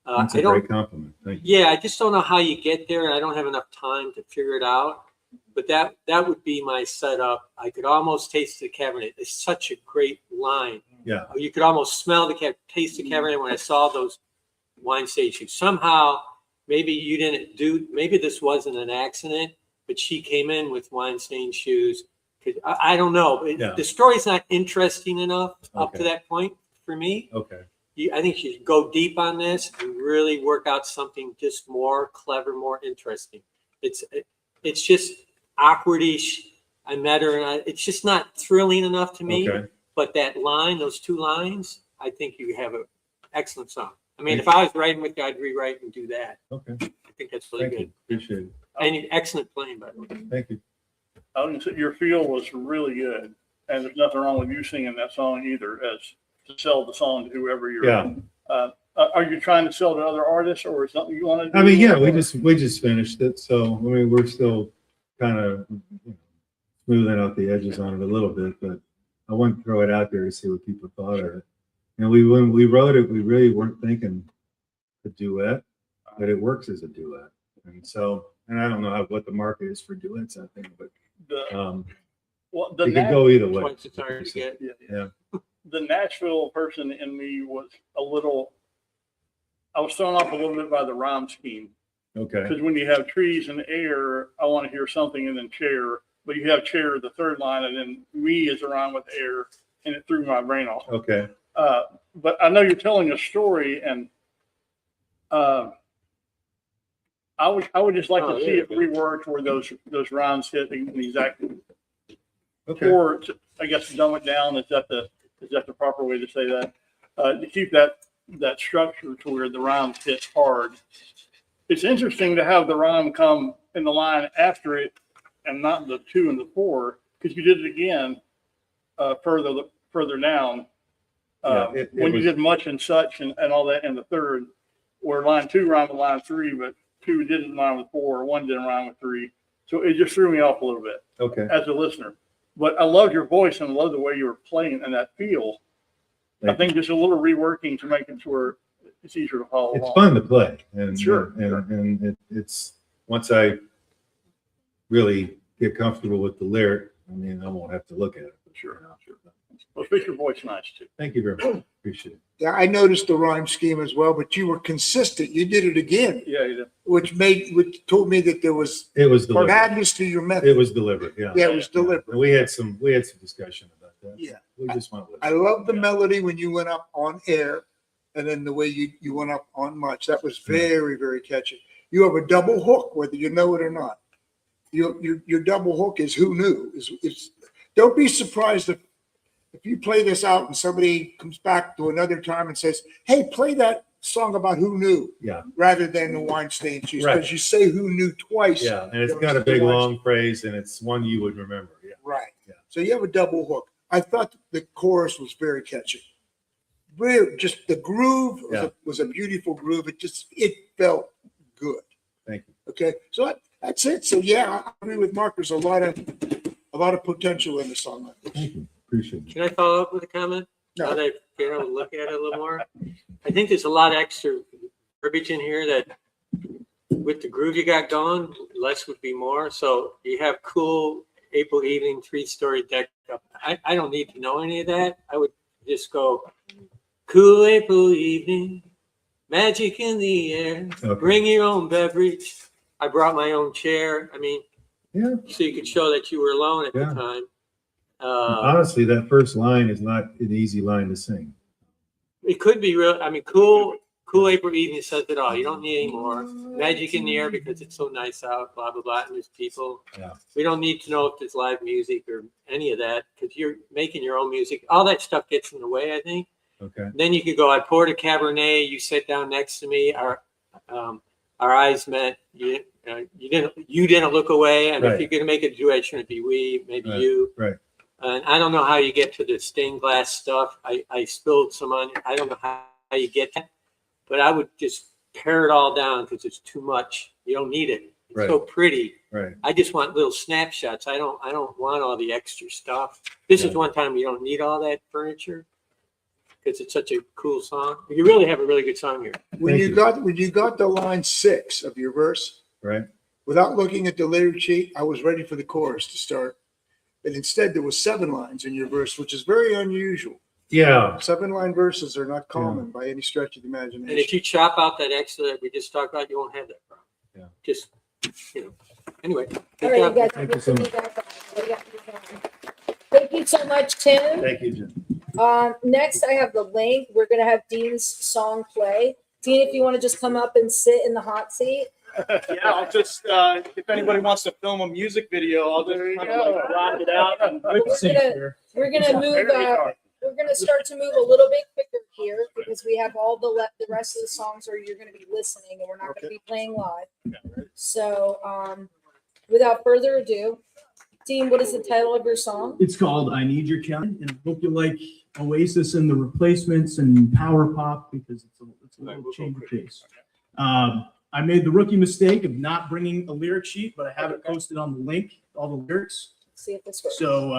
G: That's
B: I
G: a
B: don't.
G: great compliment. Thank you.
B: Yeah, I just don't know how you get there, and I don't have enough time to figure it out. But that would be my setup. I could almost taste the Cabernet. It's such a great line.
G: Yeah.
B: You could almost smell taste the Cabernet when I saw those wine stations. Somehow, maybe you didn't do. Maybe this wasn't an accident, but she came in with wine stained shoes. I don't know.
G: Yeah.
B: The story's not interesting enough up to
G: Okay.
B: that point for me.
G: Okay.
B: I think you should go deep on this and really work out something just more clever, more interesting. It's just awkwardish. I met her, and it's just not thrilling enough to me.
G: Okay.
B: But that line, those two lines, I think you have an excellent song. I mean, if I was writing with you, I'd rewrite and do that.
G: Okay.
B: I think that's really
G: Thank
B: good.
G: you. Appreciate it.
B: And excellent playing, by the way.
G: Thank you.
H: I was gonna say, your feel was really good, and there's nothing wrong with you singing that song either, as to sell the song to whoever you're.
G: Yeah.
H: Are you trying to sell to other artists, or is something you want to do?
G: I mean, yeah, we just finished it, so I mean, we're still kind of smoothing out the edges on it a little bit, but I wanted to throw it out there to see what people thought of it. And when we wrote it, we really weren't thinking a duet, but it works as a duet. And so, and I don't know what the market is for duets, I think, but
H: The
G: it could go either way.
B: Twice it's hard to get.
G: Yeah.
H: The Nashville person in me was I was thrown off a little bit by the rhyme scheme.
G: Okay.
H: Because when you have trees and air, I want to hear something and then chair. But you have chair, the third line, and then me is a rhyme with air, and it threw my brain off.
G: Okay.
H: But I know you're telling a story, and I would just like
B: Oh,
H: to
B: there
H: see
B: you
H: it
B: go.
H: reworked where those rhymes hit the exact,
G: Okay.
H: or I guess dumb it down. Is that the proper way to say that? To keep that structure to where the rhymes hit hard. It's interesting to have the rhyme come in the line after it and not the 2 and the 4, because you did it again further down.
G: Yeah, it
H: When you
G: was-
H: did much and such and all that in the third, where line 2 rhymed with line 3, but two didn't rhyme with four, or one didn't rhyme with three. So it just threw me off a little bit
J: Okay.
H: as a listener. But I love your voice and I love the way you were playing and that feel. I
J: Thank
H: think just a little reworking to make it to where it's easier to follow
J: It's
H: along.
J: fun to play and,
H: Sure,
J: and it's, once I really get comfortable with the lyric, I mean, I won't have to look at it.
H: Sure. Well, speak your voice nice too.
J: Thank you very much. Appreciate it.
F: Yeah, I noticed the rhyme scheme as well, but you were consistent. You did it again,
H: Yeah, you did.
F: which told me that there was
J: It was deliberate.
F: madness to your
J: It
F: method.
J: was deliberate, yeah.
F: Yeah, it was deliberate.
J: And we had some discussion about that.
F: Yeah.
J: We just went with
F: I
J: it.
F: love the melody when you went up on air and then the way you went up on much. That was very, very catchy. You have a double hook, whether you know it or not. Your double hook is who knew. Don't be surprised if you play this out and somebody comes back to another time and says, hey, play that song about who knew.
J: Yeah.
F: Rather than the Weinstein Shoes.
J: Right.
F: Because you say who knew twice.
J: Yeah, and it's got a big long phrase and it's one you would remember. Yeah.
F: Right.
J: Yeah.
F: So you have a double hook. I thought the chorus was very catchy. Really, just the groove was a beautiful groove. It felt good.
J: Thank you.
F: Okay, so that's it. So yeah, I agree with Mark. There's a lot of potential in the song.
J: Thank you. Appreciate it.
B: Can I follow up with a comment?
F: No.
B: Now that I've been able to look at it a little more, I think there's a lot of extra verbiage in here that with the groove you got going, less would be more. So you have cool April evening, 3-story deck up. I don't need to know any of that. I would just go cool April evening, magic in the air,
J: Okay.
B: bring your own beverage. I brought my own chair. I mean,
J: Yeah.
B: so you could show that you were alone at
J: Yeah.
B: the time.
J: Honestly, that first line is not an easy line to sing.
B: It could be real. I mean, cool April evening says it all. You don't need any more. Magic in the air because it's so nice out, blah, blah, blah. And there's people.
J: Yeah.
B: We don't need to know if there's live music or any of that because you're making your own music. All that stuff gets in the way, I think.
J: Okay.
B: Then you could go, I poured a Cabernet. You sat down next to me. Our eyes met. You didn't look away. And
J: Right.
B: if you're going to make a duet, shouldn't it be we, maybe
J: Right.
B: you.
J: Right.
B: And I don't know how you get to the stained glass stuff. I spilled some on it. I don't know how you get that, but I would just pare it all down because it's too much. You don't need it. It's
J: Right.
B: so pretty.
J: Right.
B: I just want little snapshots. I don't want all the extra stuff. This is
J: Yeah.
B: one time you don't need all that furniture because it's such a cool song. You really have a really good song here.
F: When
J: Thank
F: you got the line 6 of your verse,
J: Right.
F: without looking at the lyric sheet, I was ready for the chorus to start. And instead, there was 7 lines in your verse, which is very unusual.
J: Yeah.
F: 7-line verses are not common by any stretch of the imagination.
B: And if you chop out that extra that we just talked about, you won't have that problem.
J: Yeah.
B: Just, anyway.
A: All
B: good
A: right, you
B: job.
A: guys.
J: Thank you so much.
A: Thank you so much, Tim.
J: Thank you, Jim.
A: Next, I have the link. We're gonna have Dean's song play. Dean, if you want to just come up and sit in the hot seat.
K: Yeah, I'll just, if anybody wants to film a music video, I'll just kind of like rock it out. And
A: We're gonna move. We're gonna start to move a little bit quicker here because we have all the rest of the songs where you're gonna be listening and we're not gonna be playing live. So, without further ado, Dean, what is the title of your song?
L: It's called I Need Your Count, and I hope you like Oasis and the Replacements and Power Pop because it's a little change of pace. I made the rookie mistake of not bringing a lyric sheet, but I have it posted on the link, all the lyrics.
A: Let's see if this works.
L: So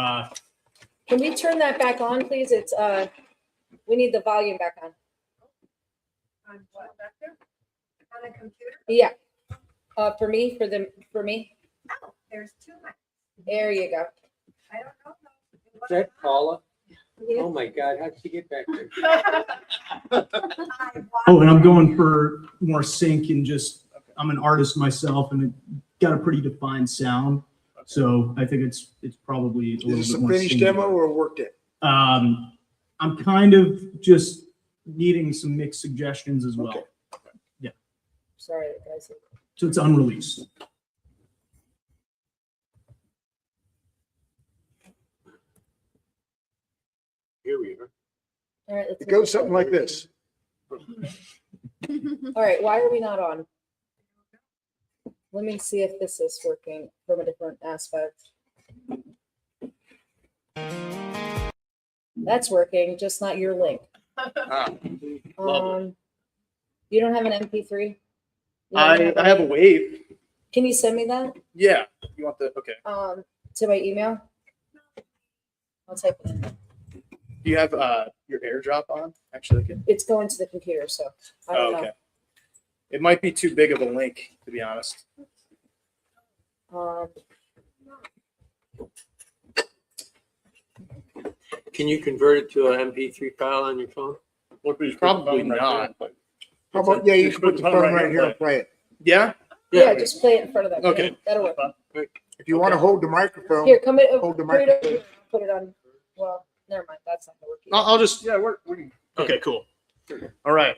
A: Can we turn that back on, please? It's we need the volume back on.
C: On what, back there? On a computer?
A: Yeah. For me.
C: Oh, there's 2 mics.
A: There you go.
C: I don't know.
B: Is that Paula? Oh my God, how'd she get back there?
L: oh, and I'm going for more sync and just I'm an artist myself and it got a pretty defined sound. So I think it's probably a little
F: Is this
L: bit
F: a
L: more
F: finished
L: singular.
F: demo or a worked it?
L: I'm kind of just needing some mixed suggestions as well.
F: Okay.
A: Sorry, guys.
L: So it's unreleased.
B: Here we are.
A: All right, let's
F: It goes something like this.
A: All right, why are we not on? Let me see if this is working from a different aspect. That's working, just not your link.
K: Ah, lovely.
A: You don't have an MP3?
K: I have a wave.
A: Can you send me that,
K: Yeah. You want the, okay.
A: to my email? I'll type it in.
K: Do you have your AirDrop on? Actually, I can.
A: It's going to the computer, so I don't
K: Oh, okay. It might be too big of a link, to be honest.
A: know.
B: Can you convert it to an MP3 file on your phone?
K: Well, it's probably not. But
F: How about, yeah, you can put the phone right here and play it.
K: yeah.
A: Yeah, just play it in front of that.
K: Okay.
A: That'll work.
F: If you want to hold the microphone,
A: Here, come in.
F: Hold the
A: Put it
F: microphone.
A: over, put it on. Well, never mind. That's not gonna work.
K: I'll just, yeah, we're okay, cool. All right.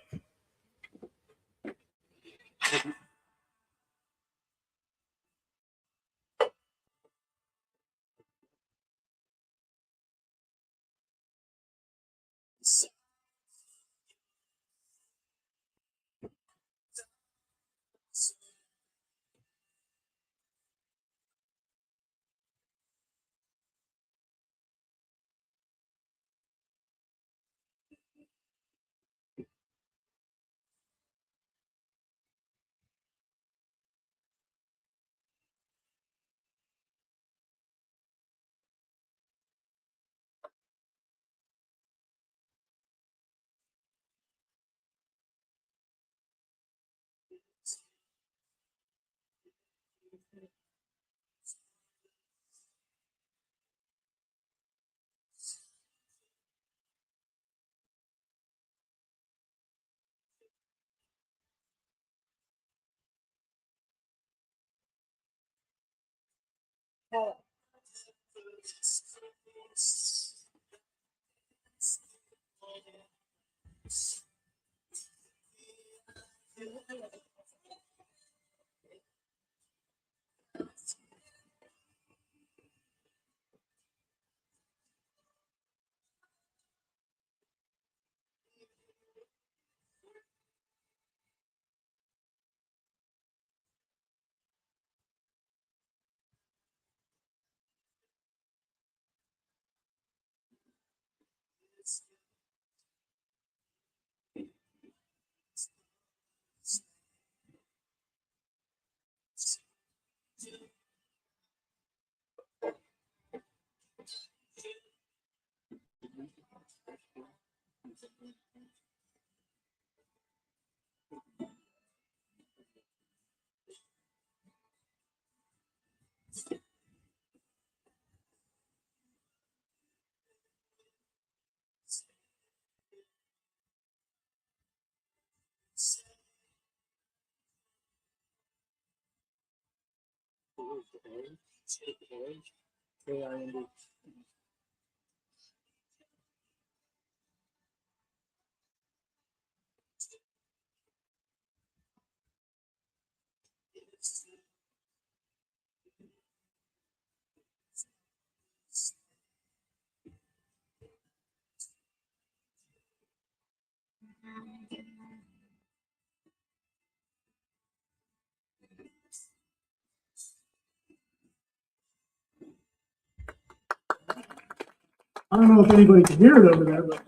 L: I don't know if anybody can hear it over there, but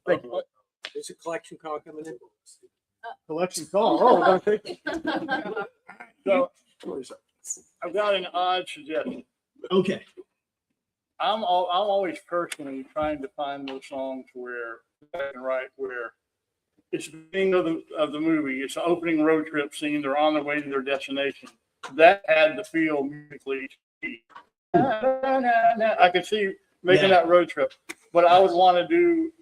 K: Thank you.
B: There's a collection call coming in.
K: Collection call. Oh, we're gonna take it. So I've got an odd suggestion.
L: okay.
K: I'm always personally trying to find those songs where where it's the beginning of the movie, it's the opening road trip scene, they're on their way to their destination. That had the feel musically. I could see making that road trip, but I would want to do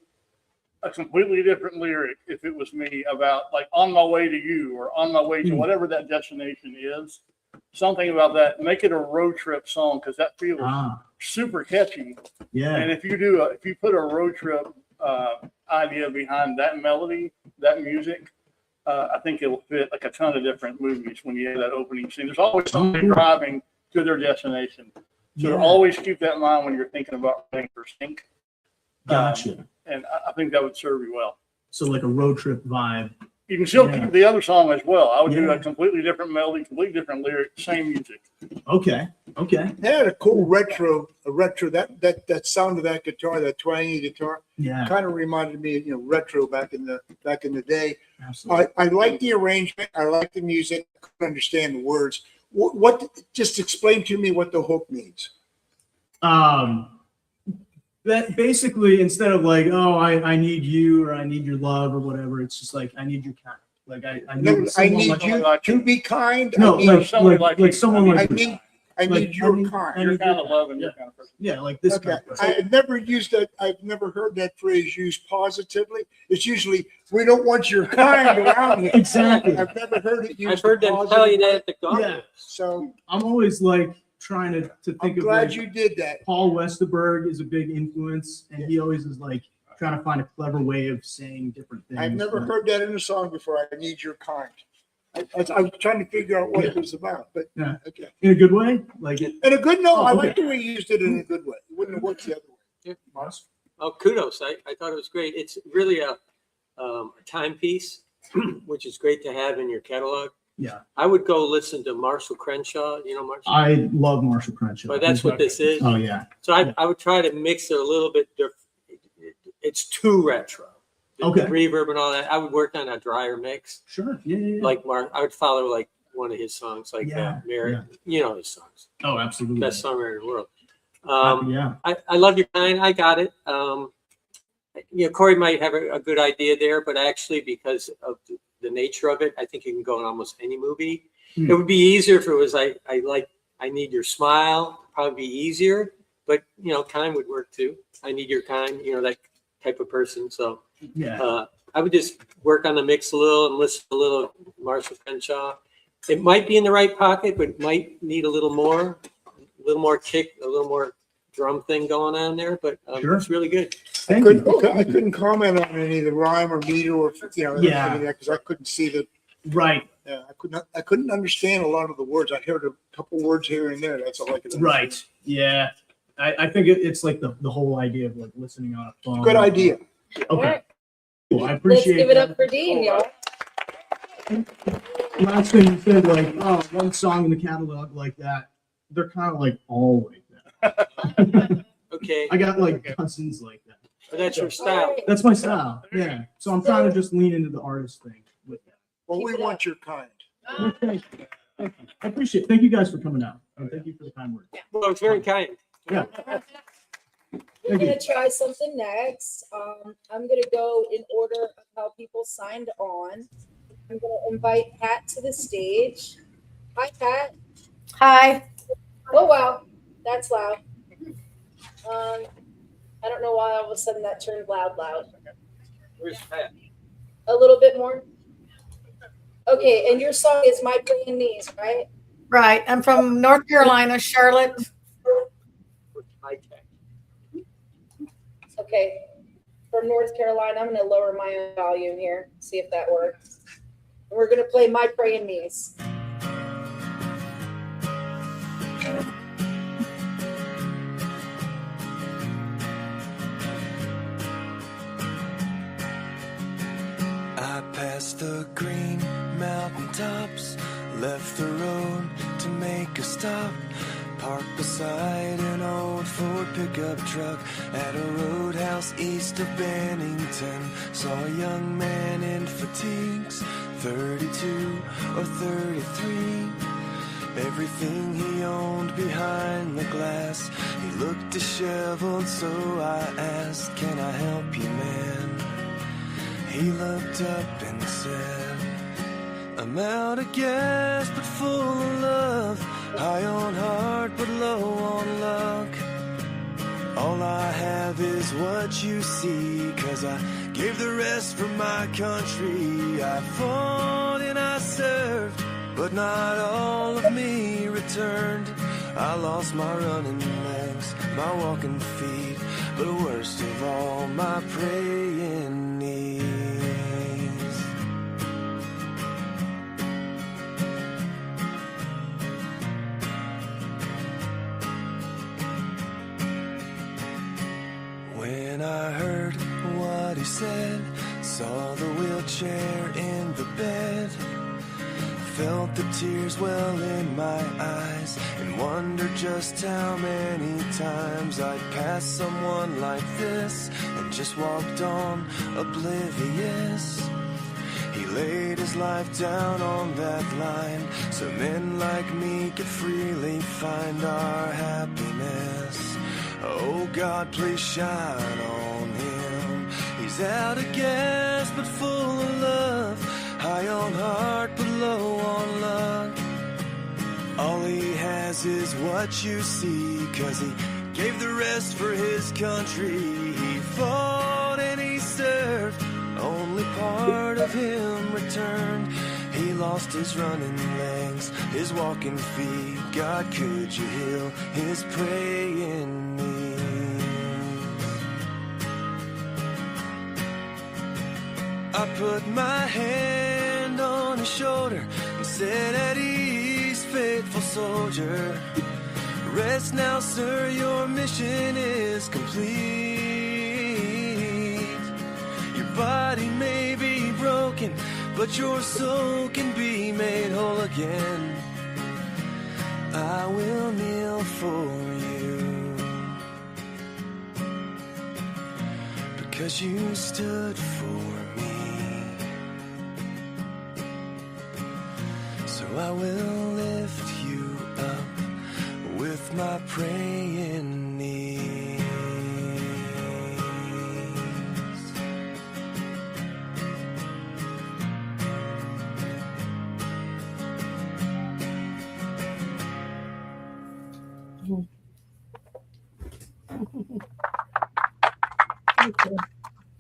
K: a completely different lyric if it was me, about like on my way to you or on my way to whatever that destination is. Something about that, make it a road trip song, because that feels super catchy.
L: Yeah.
K: And if you put a road trip idea behind that melody, that music, I think it'll fit like a ton of different movies when you have that opening scene. There's always somebody driving to their destination. So always keep that in mind when you're thinking about writing for sync.
L: Gotcha.
K: And I think that would serve you well.
L: So like a road trip vibe
K: You can still
L: Yeah.
K: keep the other song as well. I would do
L: Yeah.
K: a completely different melody, completely different lyric, same music.
L: Okay, okay,
F: They had a cool retro, that sound of that guitar, that twangy guitar,
L: yeah,
F: kind of reminded me of, retro back in the day.
L: absolutely.
F: I like the arrangement. I like the music. I couldn't understand the words. What just explain to me what the hook means.
L: That basically, instead of like, oh, I need you or I need your love or whatever, it's just like, I need your kind. Like I
F: No,
L: need
F: I
L: someone
F: need
L: like,
F: you to be kind.
L: no,
F: I need,
L: like,
K: somebody
L: like,
K: like you.
L: someone
F: I
L: like,
F: need, I
L: like,
F: need your
L: I
F: kind.
K: Your
L: need
K: kind
L: your
K: of love and
L: yeah.
K: your kind of person.
L: yeah, like this
F: Okay,
L: kind of person.
F: I've never used that. I've never heard that phrase used positively. It's usually, we don't want your kind around here.
L: Exactly.
F: I've never heard it used.
B: I've heard them tell you that at the golf.
L: Yeah.
F: So
L: I'm always like trying to
F: I'm
L: think of
F: glad
L: like,
F: you did that.
L: Paul Westerberg is a big influence, and he always is like trying to find a clever way of saying different things.
F: I've never
L: but-
F: heard that in a song before. I need your kind. I was trying to figure out what it was about, but
L: Yeah.
F: okay.
L: in a good way. Like it.
F: In a good, no,
L: Oh,
F: I
L: okay.
F: like the way you used it in a good way. It wouldn't have worked the other way.
B: Oh, kudos. I thought it was great. It's really a timepiece, which is great to have in your catalog.
L: Yeah,
B: I would go listen to Marshall Crenshaw. You know Marshall?
L: I love Marshall Crenshaw.
B: But that's what this is.
L: Oh yeah.
B: So I would try to mix it a little bit different. It's too retro. The
L: Okay.
B: reverb and all that. I would work on a drier mix.
L: Sure. Yeah. Yeah. yeah.
B: Like Mark, I would follow like one of his songs, like
L: Yeah,
B: Mary.
L: yeah.
B: You know his songs.
L: Oh, absolutely.
B: Best songwriter in the world.
L: Yeah.
B: I love your kind. I got it. Corey might have a good idea there, but actually, because of the nature of it, I think you can go in almost any movie.
L: Hmm.
B: It would be easier if it was I need your smile. Probably be easier, but kind would work too. I need your kind. That type of person. So
L: Yeah.
B: I would just work on the mix a little and listen to a little Marshall Crenshaw. It might be in the right pocket, but it might need a little more kick, a little more drum thing going on there. But
L: Sure.
B: it's really good.
L: Thank you.
F: I couldn't comment on any of the rhyme or meter or
L: Yeah.
F: because I couldn't see the.
L: Right.
F: Yeah, I couldn't understand a lot of the words. I heard a couple words here and there. That's all I could. understand.
L: Right. Yeah. I think it's like the whole idea of like listening on a phone.
F: Good idea.
L: Okay. Cool. I
A: Let's
L: appreciate
A: give it
L: that.
A: up for Dean, y'all.
L: Last thing you said, like, oh, one song in the catalog like that. They're kind of like all like that.
B: Okay,
L: I got like cousins like that.
B: but that's your style.
L: That's my style. Yeah. So I'm trying to just lean into the artist thing with that.
F: Well,
A: Keep
F: we
A: it
F: want
A: up.
F: your kind.
L: Thank you. Thank you. I appreciate it. Thank you guys for coming out. And thank you for the kind words.
B: Well, it's very kind.
L: Yeah.
A: We're
L: Thank you.
A: gonna try something next. I'm gonna go in order of how people signed on. I'm gonna invite Pat to the stage. Hi, Pat.
C: Hi.
A: Oh, wow, that's loud. I don't know why all of a sudden that turned loud.
B: Where's Pat?
A: A little bit more. Okay, and your song is My Praying Knees, right?
C: Right. I'm from North Carolina, Charlotte.
B: High tech.
A: Okay, from North Carolina, I'm gonna lower my own volume here, see if that works. And we're gonna play My Praying Knees.
M: I passed the green mountain tops, left the road to make a stop, parked beside an old Ford pickup truck at a roadhouse east of Bennington. Saw a young man in fatigues, 32 or 33. Everything he owned behind the glass. He looked disheveled, so I asked, "Can I help you, man?" He looked up and said, "I'm out of gas but full of love, high on heart but low on luck. All I have is what you see, 'cause I gave the rest for my country. I fought and I served, but not all of me returned. I lost my running legs, my walking feet, but worst of all, my praying knees." When I heard what he said, Saw the wheelchair in the bed, felt the tears well in my eyes, and wondered just how many times I'd pass someone like this and just walked on oblivious. He laid his life down on that line so men like me could freely find our happiness. Oh God, please shine on him. He's out of gas but full of love, high on heart but low on luck. All he has is what you see, 'cause he gave the rest for his country. He fought and he served, only part of him returned. He lost his running legs, his walking feet. God, could you heal his praying knees? I put my hand on his shoulder and said, at ease, faithful soldier. Rest now, sir, your mission is complete. Your body may be broken, but your soul can be made whole again. I will kneel for you, because you stood for me. So I will lift you up with my praying knees.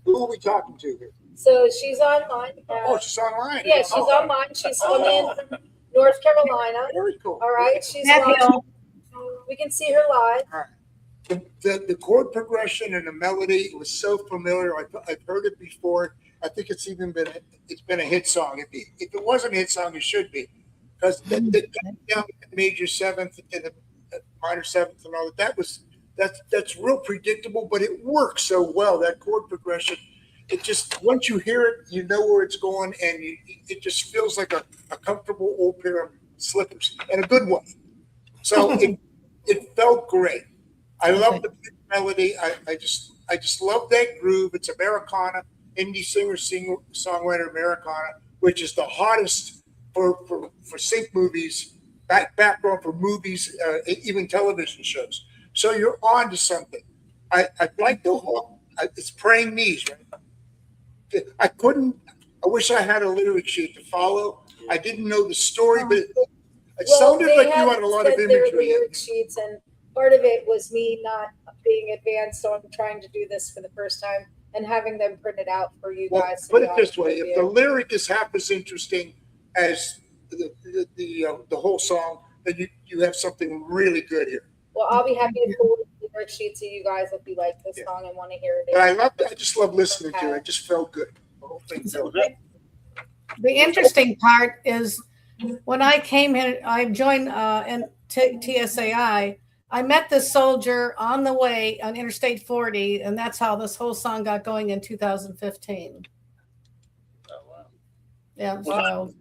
F: Who are we talking to here?
A: So she's online.
F: Oh, she's online.
A: Yeah, she's online. She's coming in from North Carolina.
F: Very cool.
A: All right, she's
C: Matthew.
A: live. We can see her live.
F: The chord progression and the melody was so familiar. I've heard it before. I think it's been a hit song. If it wasn't a hit song, it should be, because the down major seventh and the minor seventh and all that that's real predictable, but it works so well. That chord progression, it just, once you hear it, you know where it's going, and it just feels like a comfortable old pair of slippers, and a good one. So it felt great. I love the melody. I just love that groove. It's Americana, indie songwriter Americana, which is the hottest for sync movies, background for movies, even television shows. So you're on to something. I like the whole, it's praying knees, right? I wish I had a lyric sheet to follow. I didn't know the story, but it sounded
A: they
F: like you
A: had
F: had a lot of
A: sent their
F: imagery.
A: lyric sheets, and part of it was me not being advanced on trying to do this for the first time and having them printed out for you
F: Well,
A: guys. to
F: put
A: be
F: it
A: honest
F: this way:
A: with
F: if
A: you.
F: the lyric is half as interesting as the whole song, then you have something really good here.
A: Well, I'll be happy to forward the lyric sheet to you guys if you like this song and want to hear
F: But
A: it.
F: I just love listening to it. It just felt good. The whole thing felt good.
C: The interesting part is when I came in, I joined TSAI. I met this soldier on the way on Interstate 40, and that's how this whole song got going in 2015.
K: Oh, wow.
C: Yeah. So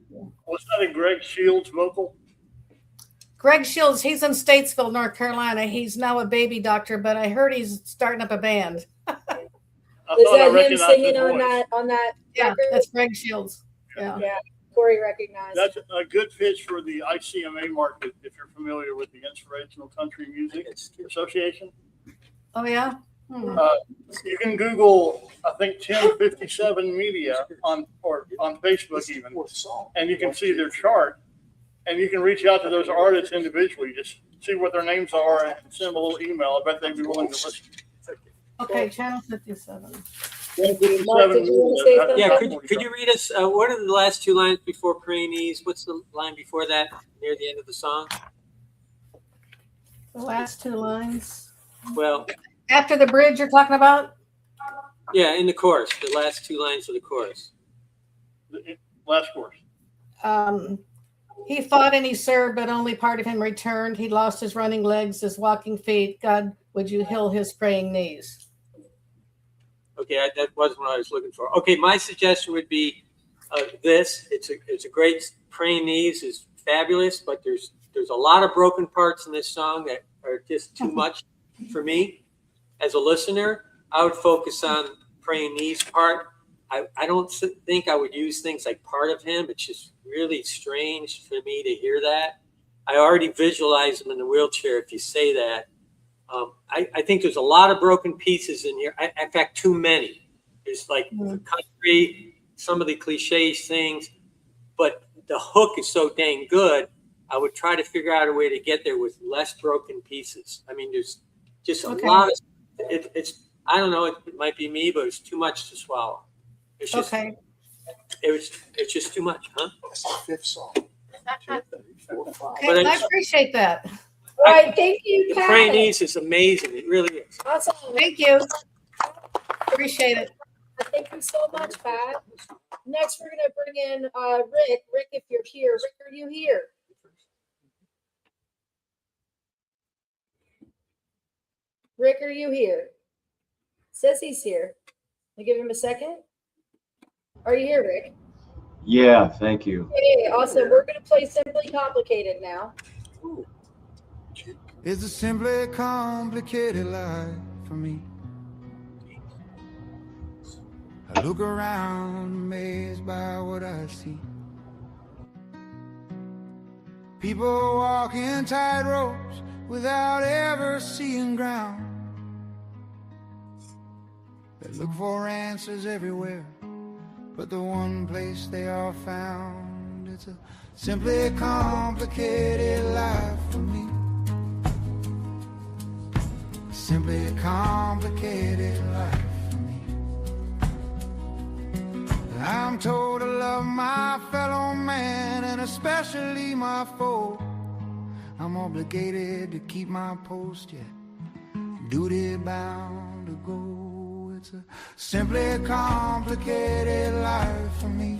K: Was that a Greg Shields vocal?
C: Greg Shields, he's in Statesville, North Carolina. He's now a baby doctor, but I heard he's starting up a band.
K: I
A: Was
K: thought I
A: that him
K: recognized
A: singing
K: the
A: on
K: voice.
A: that
C: Yeah,
A: record?
C: that's Greg Shields. Yeah.
A: Yeah, Corey recognized.
K: That's a good pitch for the ICMA market, if you're familiar with the Inspirational Country Music Association.
C: Oh yeah. Hmm.
K: You can Google, I think, 1057 Media on Facebook even, and you can see their chart, and you can reach out to those artists individually, just see what their names are and send them a little email. I bet they'd be willing to listen.
C: Okay, channel 57.
A: Mark, did you want to say something?
B: Yeah, could you read us, what are the last two lines before praying knees? What's the line before that, near the end of the song?
C: The last two lines.
B: Well,
C: After the bridge you're talking about?
B: yeah, in the chorus, the last two lines of the chorus.
K: The last course.
C: He fought and he served, but only part of him returned. He lost his running legs, his walking feet. God, would you heal his praying knees?
B: Okay, that wasn't what I was looking for. Okay, my suggestion would be this. It's a great Praying Knees is fabulous, but there's a lot of broken parts in this song that are just too much for me. As a listener, I would focus on Praying Knees part. I don't think I would use things like Part of Him. It's just really strange for me to hear that. I already visualize him in the wheelchair if you say that. I think there's a lot of broken pieces in here. In fact, too many. There's like the country, some of the cliche things, but the hook is so dang good. I would try to figure out a way to get there with less broken pieces. I mean, there's just a lot of it's. I don't know. It might be me, but it's too much to swallow. It's just, it's just too much, huh?
F: That's the fifth song.
C: Okay, I appreciate that.
A: All right, thank you,
B: The
A: Pat.
B: Praying Knees is amazing. It really is.
A: Awesome.
C: Thank you. Appreciate it.
A: Thank you so much, Pat. Next, we're gonna bring in Rick. Rick, if you're here. Rick, are you here? Rick, are you here? Says he's here. I'll give him a second. Are you here, Rick?
N: Yeah, thank you.
A: Okay, awesome. We're gonna play Simply Complicated now.
M: It's a simply complicated life for me. I look around amazed by what I see. People walking tight ropes without ever seeing ground. They look for answers everywhere, but the one place they all found, it's a simply complicated life for me. Simply complicated life for me. I'm told to love my fellow man and especially my foe. I'm obligated to keep my post, yet duty bound to go. It's a simply complicated life for me.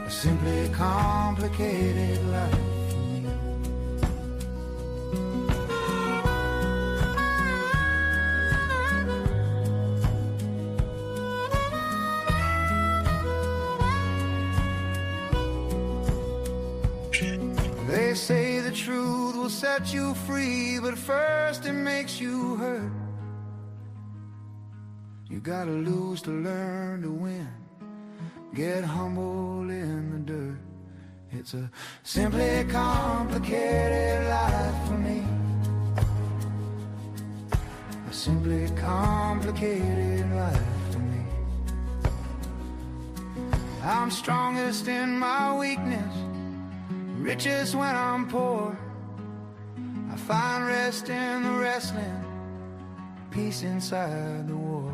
M: A simply complicated life. They say the truth will set you free, but first it makes you hurt. You gotta lose to learn to win. Get humble in the dirt. It's a simply complicated life for me. A simply complicated life for me. I'm strongest in my weakness, richest when I'm poor. I find rest in the wrestling, peace inside the war.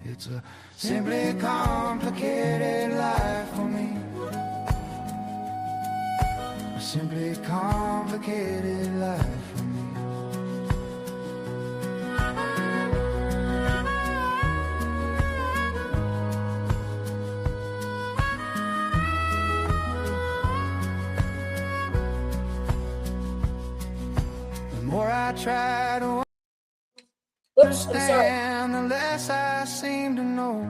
M: It's a simply complicated life for me. A simply complicated life for me. The more I try to
A: Oops, I'm sorry.
M: understand, the less I seem to know.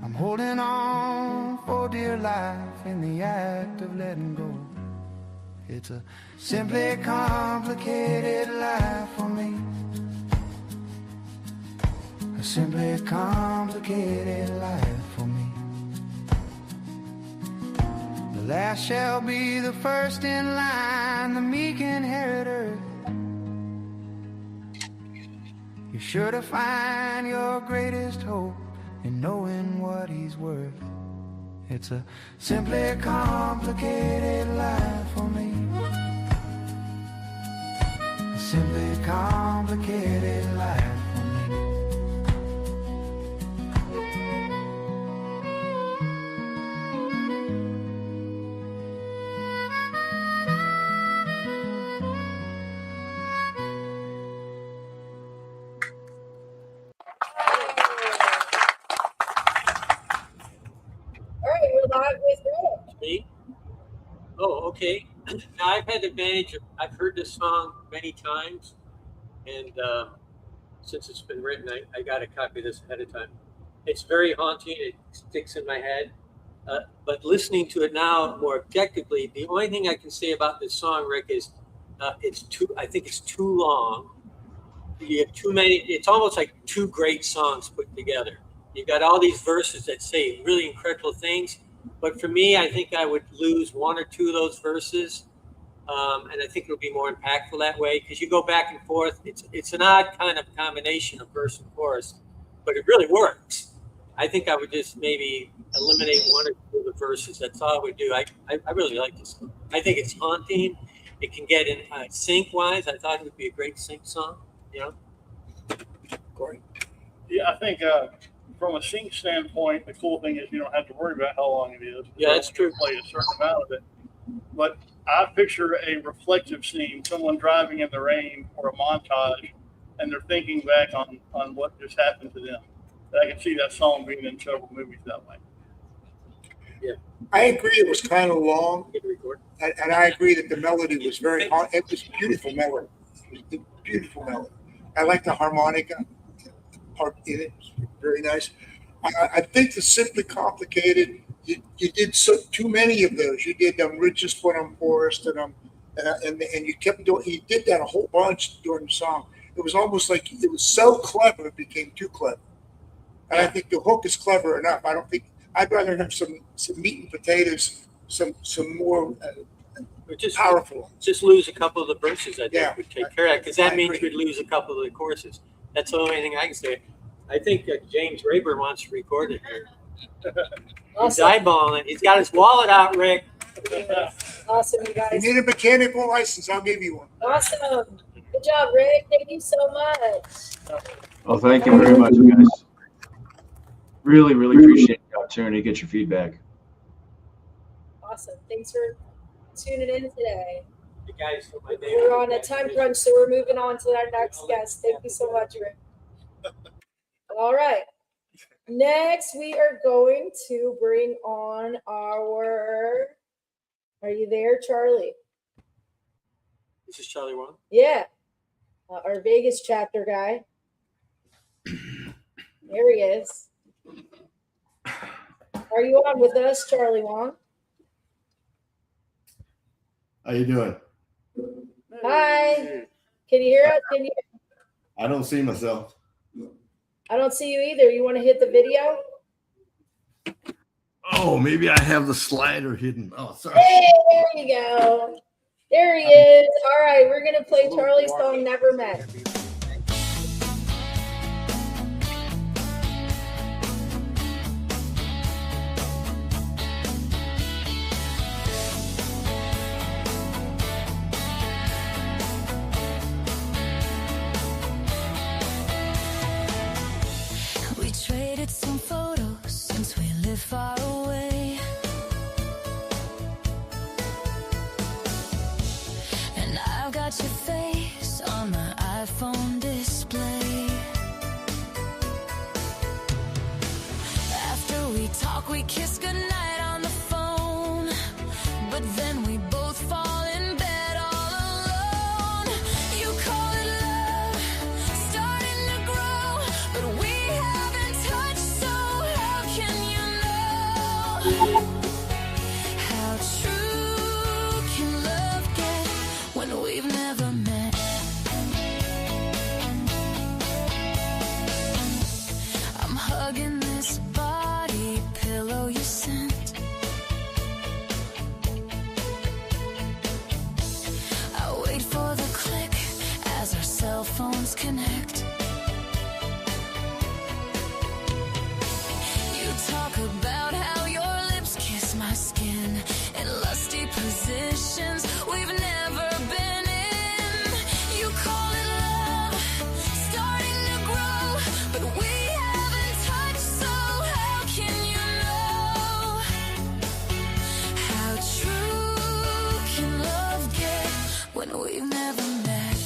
M: I'm holding on for dear life in the act of letting go. It's a simply complicated life for me. A simply complicated life for me. The last shall be the first in line, the meek inherit earth. You're sure to find your greatest hope in knowing what he's worth. It's a simply complicated life for me. A simply complicated life for me.
A: All right, we're live with Rick.
B: Me? Oh, okay. Now I've had the advantage of, I've heard this song many times, and since it's been written, I got a copy of this ahead of time. It's very haunting. It sticks in my head. But listening to it now more objectively, the only thing I can say about this song, Rick, is I think it's too long. You have too many. It's almost like two great songs put together. You've got all these verses that say really incredible things. But for me, I think I would lose one or two of those verses. And I think it'll be more impactful that way because you go back and forth. It's an odd kind of combination of verse and chorus, but it really works. I think I would just maybe eliminate one or two of the verses. That's all I would do. I really like this song. I think it's haunting. It can get in sync wise. I thought it would be a great sync song. You know,
F: Corey?
K: Yeah, I think from a sync standpoint, the cool thing is you don't have to worry about how long it is.
B: Yeah, that's true.
K: Play a certain amount of it, but I picture a reflective scene, someone driving in the rain or a montage, and they're thinking back on what just happened to them. I can see that song being in several movies that way.
B: Yeah,
F: I agree it was kind of long, and I agree that the melody was very hard. It was beautiful melody. It was a beautiful melody. I like the harmonica part in it. It was very nice. I think the Simply Complicated, you did too many of those. You did richest when I'm poorest, and you kept doing. You did that a whole bunch during the song. It was almost like it was so clever it became too clever. And I think the hook is clever enough. I don't think I'd rather have some meat and potatoes, some more powerful.
B: Just lose a couple of the verses. I think would take care of that because that
F: I
B: means
F: agree.
B: we'd lose a couple of the choruses. That's the only thing I can say. I think James Rayburn wants to record it here. He's eyeballing it. He's got his wallet out, Rick.
A: Awesome, you
F: You
A: guys.
F: need a mechanical license. I'll give you one.
A: Awesome. Good job, Rick. Thank you so much.
N: Well, thank you very much, guys. Really, really appreciate the opportunity to get your feedback.
A: Awesome. Thanks for tuning in today.
B: The guys from my
A: We're on a time crunch, so we're moving on to our next guest. Thank you so much, Rick. All right. Next, we are going to bring on our. Are you there, Charlie?
B: This is Charlie Wong.
A: Yeah. Our Vegas chapter guy. There he is. Are you on with us, Charlie Wong?
O: How you doing?
A: Hi. Can you hear us? Can you?
O: I don't see myself.
A: I don't see you either. You want to hit the video?
O: Oh, maybe I have the slider hidden. Oh, sorry.
A: Hey, there you go. There he is. All right, we're gonna play Charlie's song "Never Met."
P: We traded some photos since we live far away. And I've got your face on my iPhone display. After we talk, we kiss goodnight on the phone. But then we both fall in bed all alone. You call it love, starting to grow, but we haven't touched, so how can you know? How true can love get when we've never met? I'm hugging this body pillow you sent. I wait for the click as our cell phones connect. You talk about how your lips kiss my skin in lusty positions we've never been in. You call it love, starting to grow, but we haven't touched, so how can you know? How true can love get when we've never met?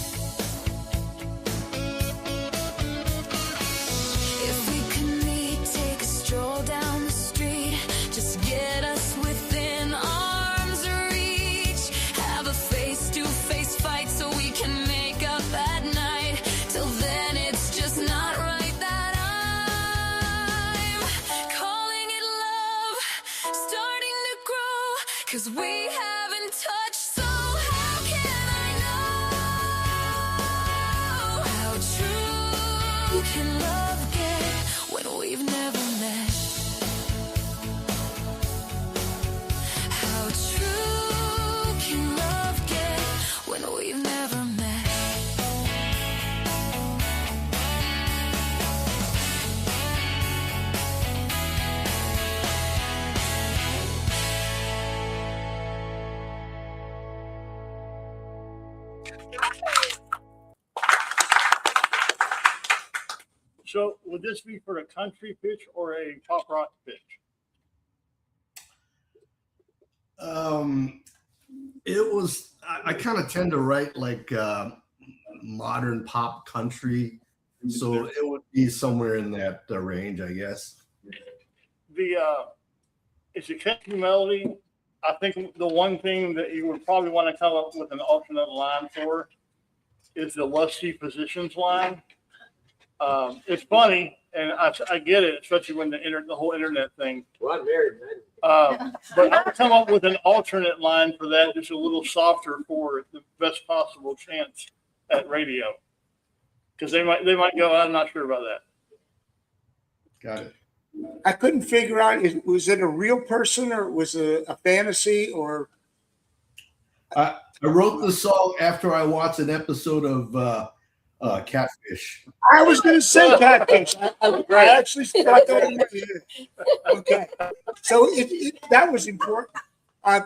P: 'cause we haven't touched, so how can I know how true can love get when we've never met? How true can love get when we've never met?
K: So would this be for a country pitch or a top rock pitch?
O: It was, I kind of tend to write like modern pop country. So it would be somewhere in that range, I guess.
K: It's a catchy melody. I think the one thing that you would probably want to come up with an alternate line for is the lusty positions line. It's funny, and I get it, especially when the whole internet thing.
B: Well, I'm married, man.
K: But I would come up with an alternate line for that, just a little softer for the best possible chance at radio. Because they might go, I'm not sure about that.
O: Got it.
F: I couldn't figure out, was it a real person or was it a fantasy or?
O: I wrote the song after I watched an episode of Catfish.
F: I was going to say Catfish. I actually thought that. Okay. So that was important. I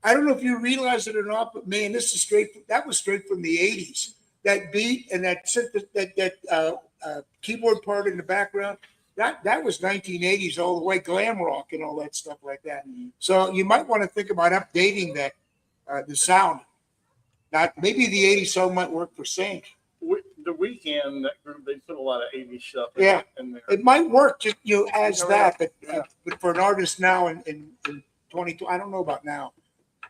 F: don't know if you realize it or not, but man, that was straight from the 80s. That beat and that keyboard part in the background, that was 1980s all the way, glam rock and all that stuff like that. So you might want to think about updating that, the sound. Not maybe the 80s song might work for Sync.
K: The Weeknd, that group, they put a lot of 80s stuff in there.
F: It might work just as that, but for an artist now in 22, I don't know about now.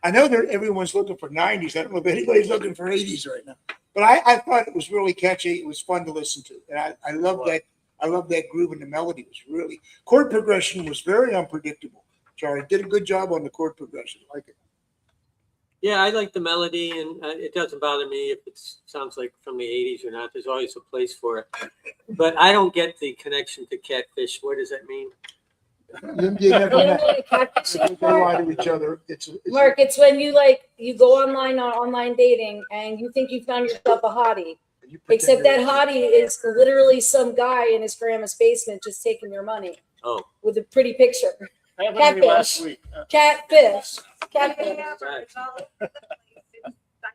F: I know everyone's looking for 90s. I don't know if anybody's looking for 80s right now. But I thought it was really catchy. It was fun to listen to. And I love that. I love that groove, and the melody was really, chord progression was very unpredictable. Charlie did a good job on the chord progression. I like it.
B: Yeah, I like the melody, and it doesn't bother me if it sounds like from the 80s or not. There's always a place for it. But I don't get the connection to Catfish. What does that mean?
F: You never
A: You know
F: know.
A: what a catfish is,
F: They lie to each other.
A: Mark, it's when you go online on online dating and you think you found yourself a hottie. Except that hottie is literally some guy in his grandma's basement just taking your money.
B: Oh.
A: With a pretty picture.
K: That happened to me last week.
A: Catfish. Catfish.
B: Right.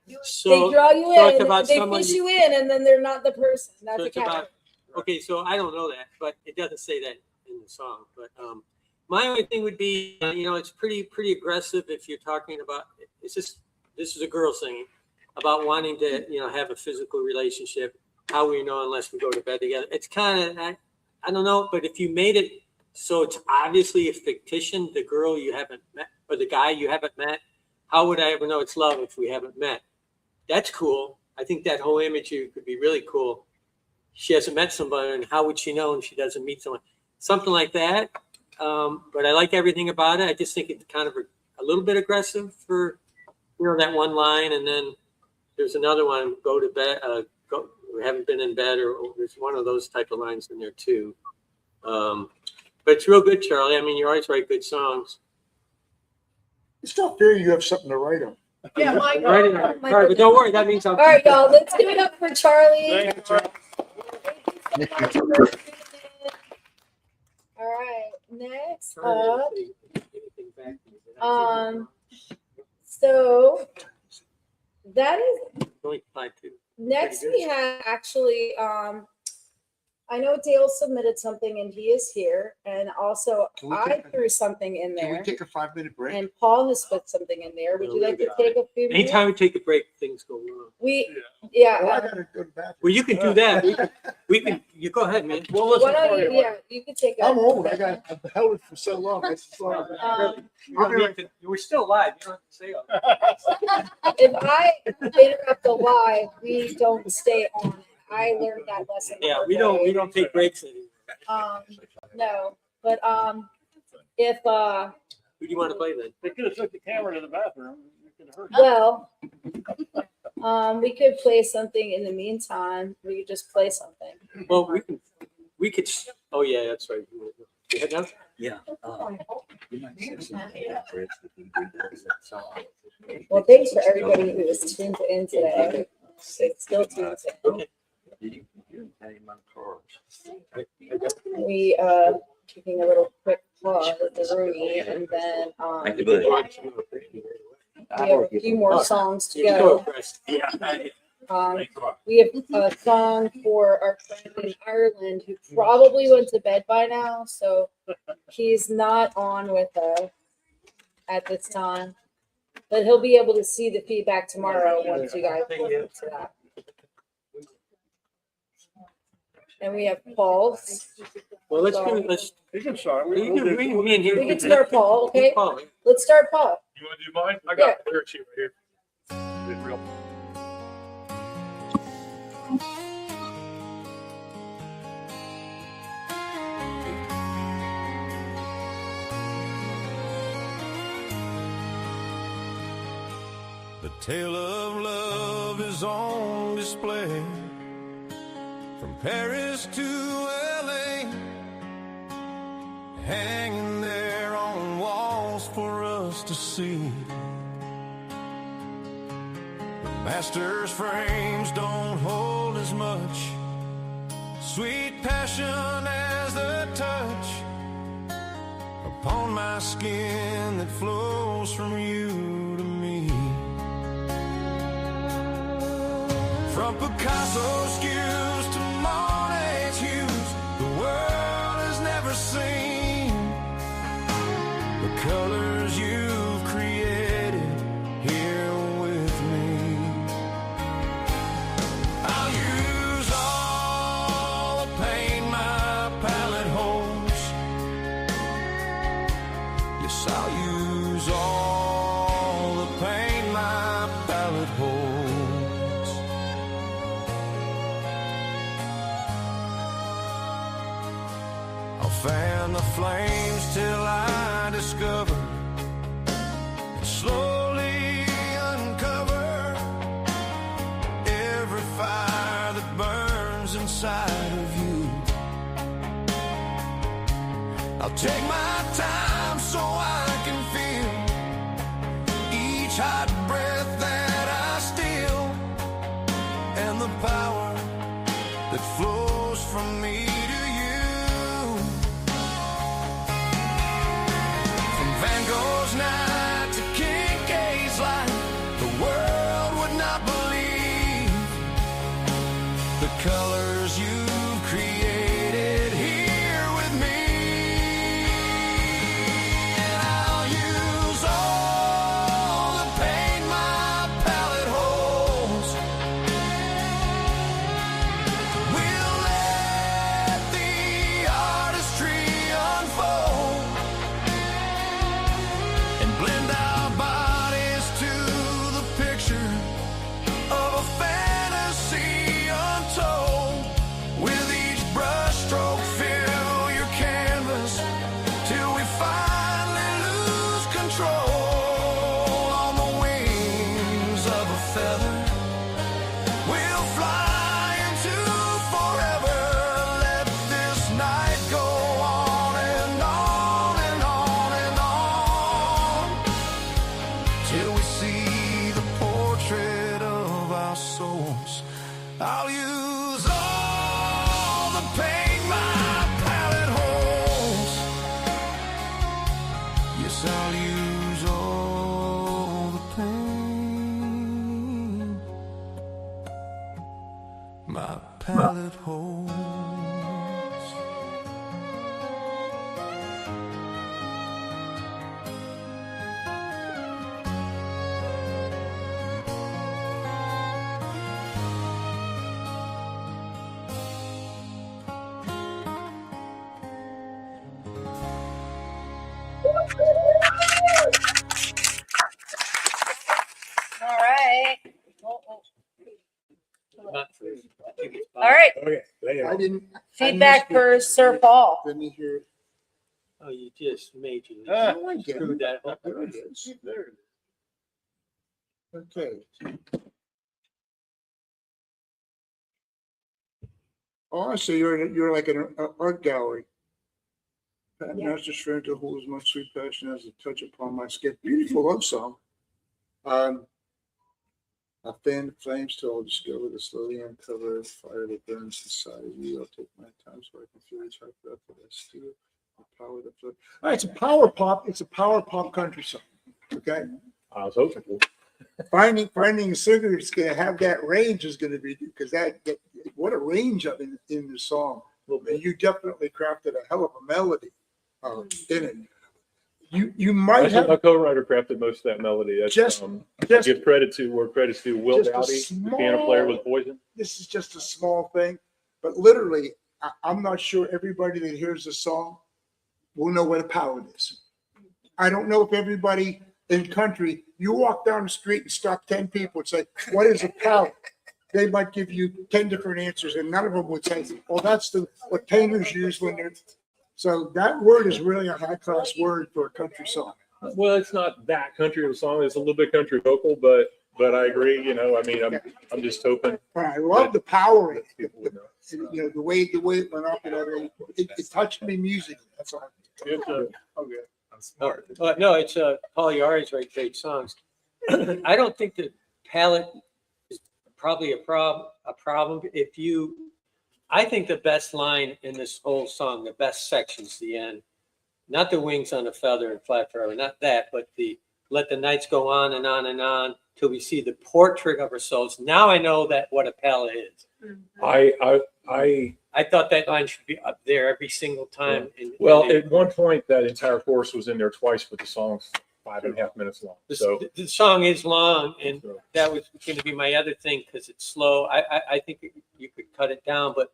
A: They
B: So,
A: draw you
B: so it's
A: in,
B: about
A: they
B: someone
A: fish you in, and then they're not the person. That's
B: So
A: a
B: it's about,
A: catfish.
B: okay, so I don't know that, but it doesn't say that in the song. But my only thing would be, it's pretty aggressive if you're talking about. This is a girl singing about wanting to, have a physical relationship. How we know unless we go to bed together? It's kind of, I don't know, but if you made it so it's obviously a fictitious, the girl you haven't met or the guy you haven't met, how would I ever know it's love if we haven't met? That's cool. I think that whole imagery could be really cool. She hasn't met somebody, and how would she know when she doesn't meet someone? Something like that. But I like everything about it. I just think it's kind of a little bit aggressive for, that one line. And then there's another one, go to bed, we haven't been in bed, or there's one of those type of lines in there too. But it's real good, Charlie. I mean, you always write good songs.
F: It's not fair you have something to write on.
A: Yeah, my
B: I'm writing on it. All right, but don't worry, that means I'll.
A: All right, y'all, let's give it up for Charlie. All right, next up, so that is, next we have actually, I know Dale submitted something and he is here, and also
F: Can we
A: I
F: take
A: threw something in
F: Can we
A: there,
F: take a 5-minute break?
A: and Paul has put something in there. Would you like to take a few minutes?
B: Anytime we take a break, things go wrong.
A: Yeah.
F: Well, I gotta go to the bathroom.
B: Well, you can do that. We can. You go ahead, man.
K: We'll
A: Why
K: listen
A: don't
K: for
A: you,
K: you.
A: yeah, you can take a.
F: I'm old. I've held it for so long. It's slow.
B: We're still live. You don't have to say all that.
A: If I interrupt the live, we don't stay on it. I learned that lesson.
B: Yeah,
A: hard
B: we
A: way.
B: don't take breaks anymore.
A: No, but if
B: Who do you want to play then?
K: They could have took the camera to the bathroom. You could have heard.
A: Well, we could play something in the meantime. We could just play something.
B: Well, we could, oh yeah, that's right. You head down?
Q: Yeah.
A: Well, thanks for everybody who was tuned in today. It's still tuned in. We taking a little quick pause at the Rooney, and then we have a few more songs to go. We have a song for our friend in Ireland who probably went to bed by now, so he's not on with us at this time. But he'll be able to see the feedback tomorrow once you guys listen to that. And we have Paul's.
B: Well, let's
K: You can start.
B: me and him.
A: We can start Paul, okay?
B: Paul.
A: Let's start Paul.
K: You want to do mine? I got the lyric sheet right here. It's real.
M: The tale of love is on display from Paris to LA, hanging there on walls for us to see. The master's frames don't hold as much sweet passion as the touch upon my skin that flows from you to me. From Picasso's hues to Monet's hues, the world has never seen the colors you've created here with me. I'll use all the pain my palette holds. Yes, I'll use all the pain my palette holds. Fan the flames till I discover and slowly uncover every fire that burns inside of you. I'll take my time so I can feel each hot breath that I steal and the power that flows from me. Van Gogh's night to Kincaid's light, the world would not believe the colors you've created here with me. And I'll use all the pain my palette holds. We'll let the artistry unfold and blend our bodies to the picture of a fantasy untold. With each brushstroke, fill your canvas till we finally lose control. On the wings of a feather, we'll fly into forever. Let this night go on and on and on and on till we see the portrait of our souls. I'll use all the pain my palette holds. Yes, I'll use all the pain my palette holds.
A: All right. All right.
F: Okay.
A: Feedback for Sir Paul.
F: Let me hear.
B: Oh, you just majorly
F: Oh, I get
B: screwed
F: it.
B: that up.
F: There it is.
K: There it is.
F: Okay. Oh, I see. You're like an art gallery. Pat Master's friend to whose much sweet passion has a touch upon my skin. Beautiful love song. I fan the flames till I'll discover the slowly uncover the fire that burns inside of you. I'll take my time so I can feel each heart breath of that steel. The power that flows. All right, it's a power pop. It's a power pop country song. Okay.
K: I was hoping for.
F: Finding a singer that's going to have that range is going to be because that what a range of in the song. And you definitely crafted a hell of a melody in it. You might
Q: Actually,
F: have
Q: my co-writer crafted most of that melody. That's,
F: just
Q: give credit to where credit's due. Will
F: just a
Q: Dowdy, the piano player with
F: small-
Q: Poison.
F: This is just a small thing, but literally, I'm not sure everybody that hears the song will know what a palette is. I don't know if everybody in country, you walk down the street and stop 10 people and say, what is a palette? They might give you 10 different answers and none of them would say, well, that's what painters use when they're, so that word is really a high class word for a country song.
Q: Well, it's not that country of a song. It's a little bit country vocal, but I agree. You know, I mean, I'm just hoping.
F: But I love the power in it. The way it went up and everything. It touched me musically. That's all.
K: It's okay.
B: I'm smart. No, it's Paul Yari's write great songs. I don't think the palette is probably a problem if you. I think the best line in this whole song, the best section's the end. Not the wings on a feather and flat forever, not that, but the let the nights go on and on and on till we see the portrait of ourselves. Now I know that what a palette is. I thought that line should be up there every single time.
Q: Well, at one point, that entire chorus was in there twice, but the song's 5.5 minutes long. So
B: The song is long, and that was going to be my other thing because it's slow. I think you could cut it down, but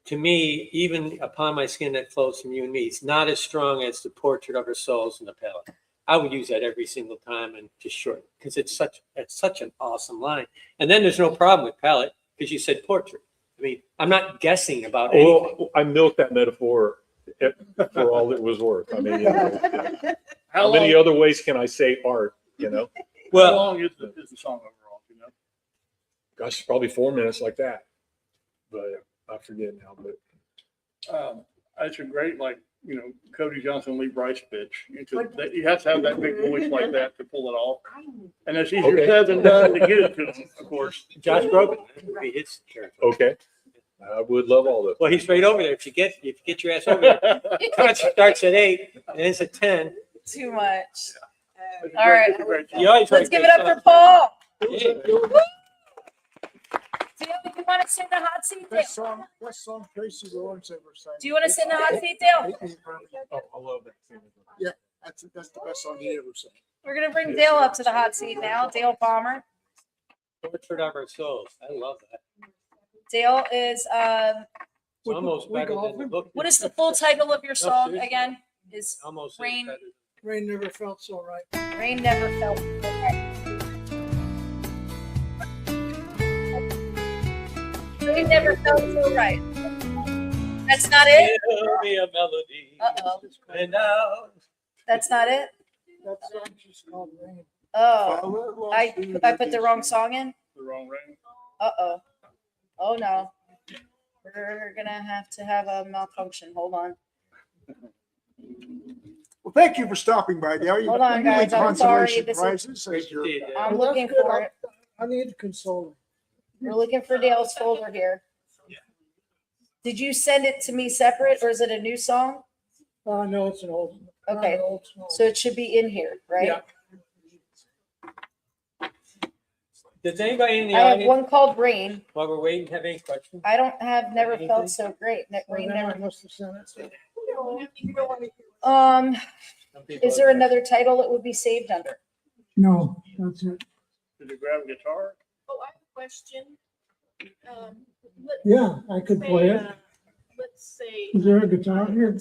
B: to me, even Upon My Skin That Flows From You and Me, it's not as strong as the portrait of our souls in the palette. I would use that every single time and just shorten because it's such an awesome line. And then there's no problem with palette because you said portrait. I mean, I'm not guessing about anything.
Q: well, I milked that metaphor for all it was worth. I mean, you know, how many other ways can I say art? You know.
K: How long is the song overall? You know.
Q: Gosh, probably 4 minutes like that, but I forget now. But
K: It's a great, Cody Johnson, Lee Bryce pitch. You have to have that big voice like that to pull it off. And it's easier said than done to get it to him, of course.
B: Josh Groban would be his character.
Q: Okay. I would love all this.
B: Well, he's right over there. If you get your ass over there, concert starts at 8 and ends at 10.
R: Too much. All right.
B: You always
R: Let's
B: write
R: give
B: great
R: it up for
B: songs.
R: Paul.
B: Yeah.
R: Dale, you want to sit in the hot seat, Dale?
F: What song Tracy Lawrence ever sang?
R: Do you want to sit in the hot seat, Dale?
Q: Oh, I love that.
F: Yeah, that's the best song he ever sang.
R: We're gonna bring Dale up to the hot seat now. Dale Palmer.
B: Portrait of Our Souls. I love that.
R: Dale is
B: It's almost better than the book.
R: what is the full title of your song again? Is
B: Almost
R: Rain.
B: better.
S: Rain never felt so right.
R: Rain never felt so right. Rain never felt so right. That's not it?
B: Give me a melody.
R: Uh-oh.
B: And now
R: That's not it?
S: That song just called Rain.
R: Oh, I put the wrong song in?
K: The wrong ring.
R: Uh-oh. Oh, no. We're gonna have to have a malfunction. Hold on.
F: Well, thank you for stopping by, Dale.
R: Hold on, guys. I'm sorry. This is, I'm
S: Well,
R: looking
S: that's good.
R: for it.
S: I need to console him.
R: We're looking for Dale's folder here. Did you send it to me separate or is it a new song?
S: No, it's an old.
R: Okay,
S: an old song.
R: so it should be in here, right?
S: Yeah.
B: Does anybody in the
R: I have
B: audience,
R: one called Rain.
B: while we're waiting, have any questions?
R: I don't have Never Felt So Great. Rain
S: Well, then I
R: never.
S: must have sent it.
B: Some people
R: Is there another title it would be saved under?
S: No, that's it.
K: Did you grab a guitar?
A: Oh, I have a question.
S: Yeah, I could play it.
A: Let's say.
S: Is there a guitar here?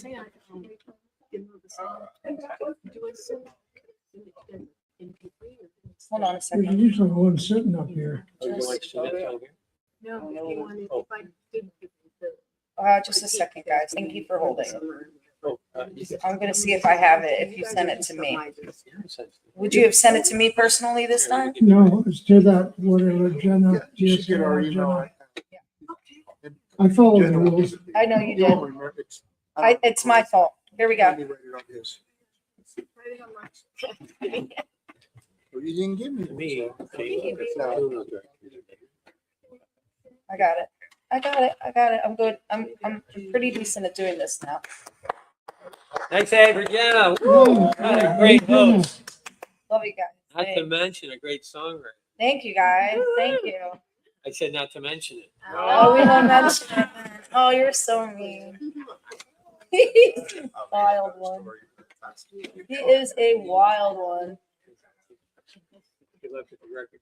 R: Hold on a
S: There's
R: second.
S: usually one sitting up here.
B: Oh, you like to sing that song here?
A: No, if you wanted,
B: Oh.
A: if I did.
R: Just a second, guys. Thank you for holding. I'm gonna see if I have it, if you send it to me. Would you have sent it to me personally this time?
S: No, it's to that, whatever, Jenna.
F: You should get our email.
S: Jenna. I follow the rules.
R: I know you did. It's my fault. Here we go.
F: Well, you didn't give me.
R: I got it. I got it. I'm good. I'm pretty decent at doing this now.
B: Thanks, hey, Virginia.
S: Oh,
B: What a great host.
R: Love you guys.
B: Not to
R: Thanks.
B: mention a great songwriter.
R: Thank you guys. Thank you.
B: I said not to mention it.
R: Oh, we won't mention it. Oh, you're so mean. He's a wild one. He is a wild one.
B: Good luck with the record.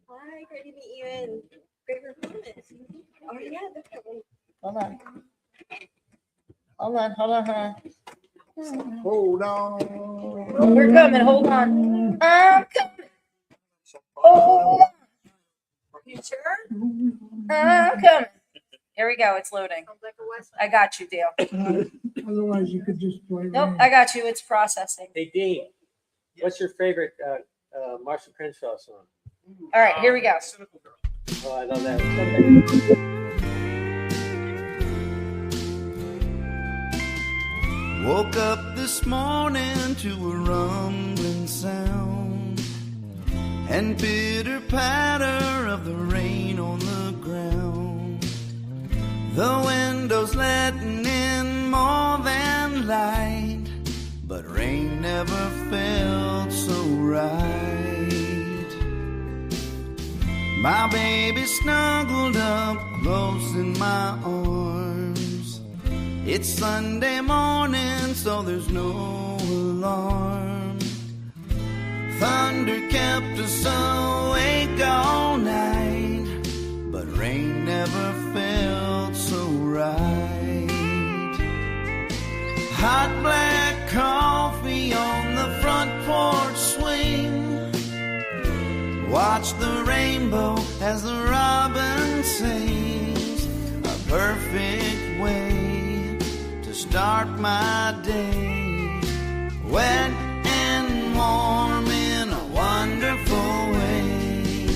E: Hi, great to meet you and great performance. Oh, yeah, definitely.
R: Hold on. Hold on. Hold on.
F: Hold on.
R: We're coming. Hold on. I'm coming. Hold on. You sure? I'm coming. Here we go. It's loading. I got you, Dale.
S: Otherwise, you could just play.
R: Nope, I got you. It's processing.
B: Hey, Dean, what's your favorite Marcia Crenshaw song?
R: All right, here we go.
B: Oh, I love that.
M: Woke up this morning to a rumbling sound and pitter patter of the rain on the ground. The window's letting in more than light, but rain never felt so right. My baby snuggled up close in my arms. It's Sunday morning, so there's no alarm. Thunder kept us awake all night, but rain never felt so right. Hot black coffee on the front porch swing. Watch the rainbow as the robin sings. A perfect way to start my day. Wet and warm in a wonderful way.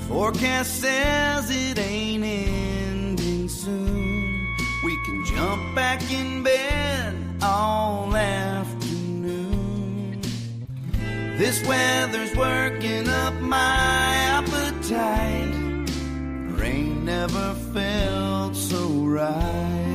M: Forecast says it ain't ending soon. We can jump back in bed all afternoon. This weather's working up my appetite. Rain never felt so right.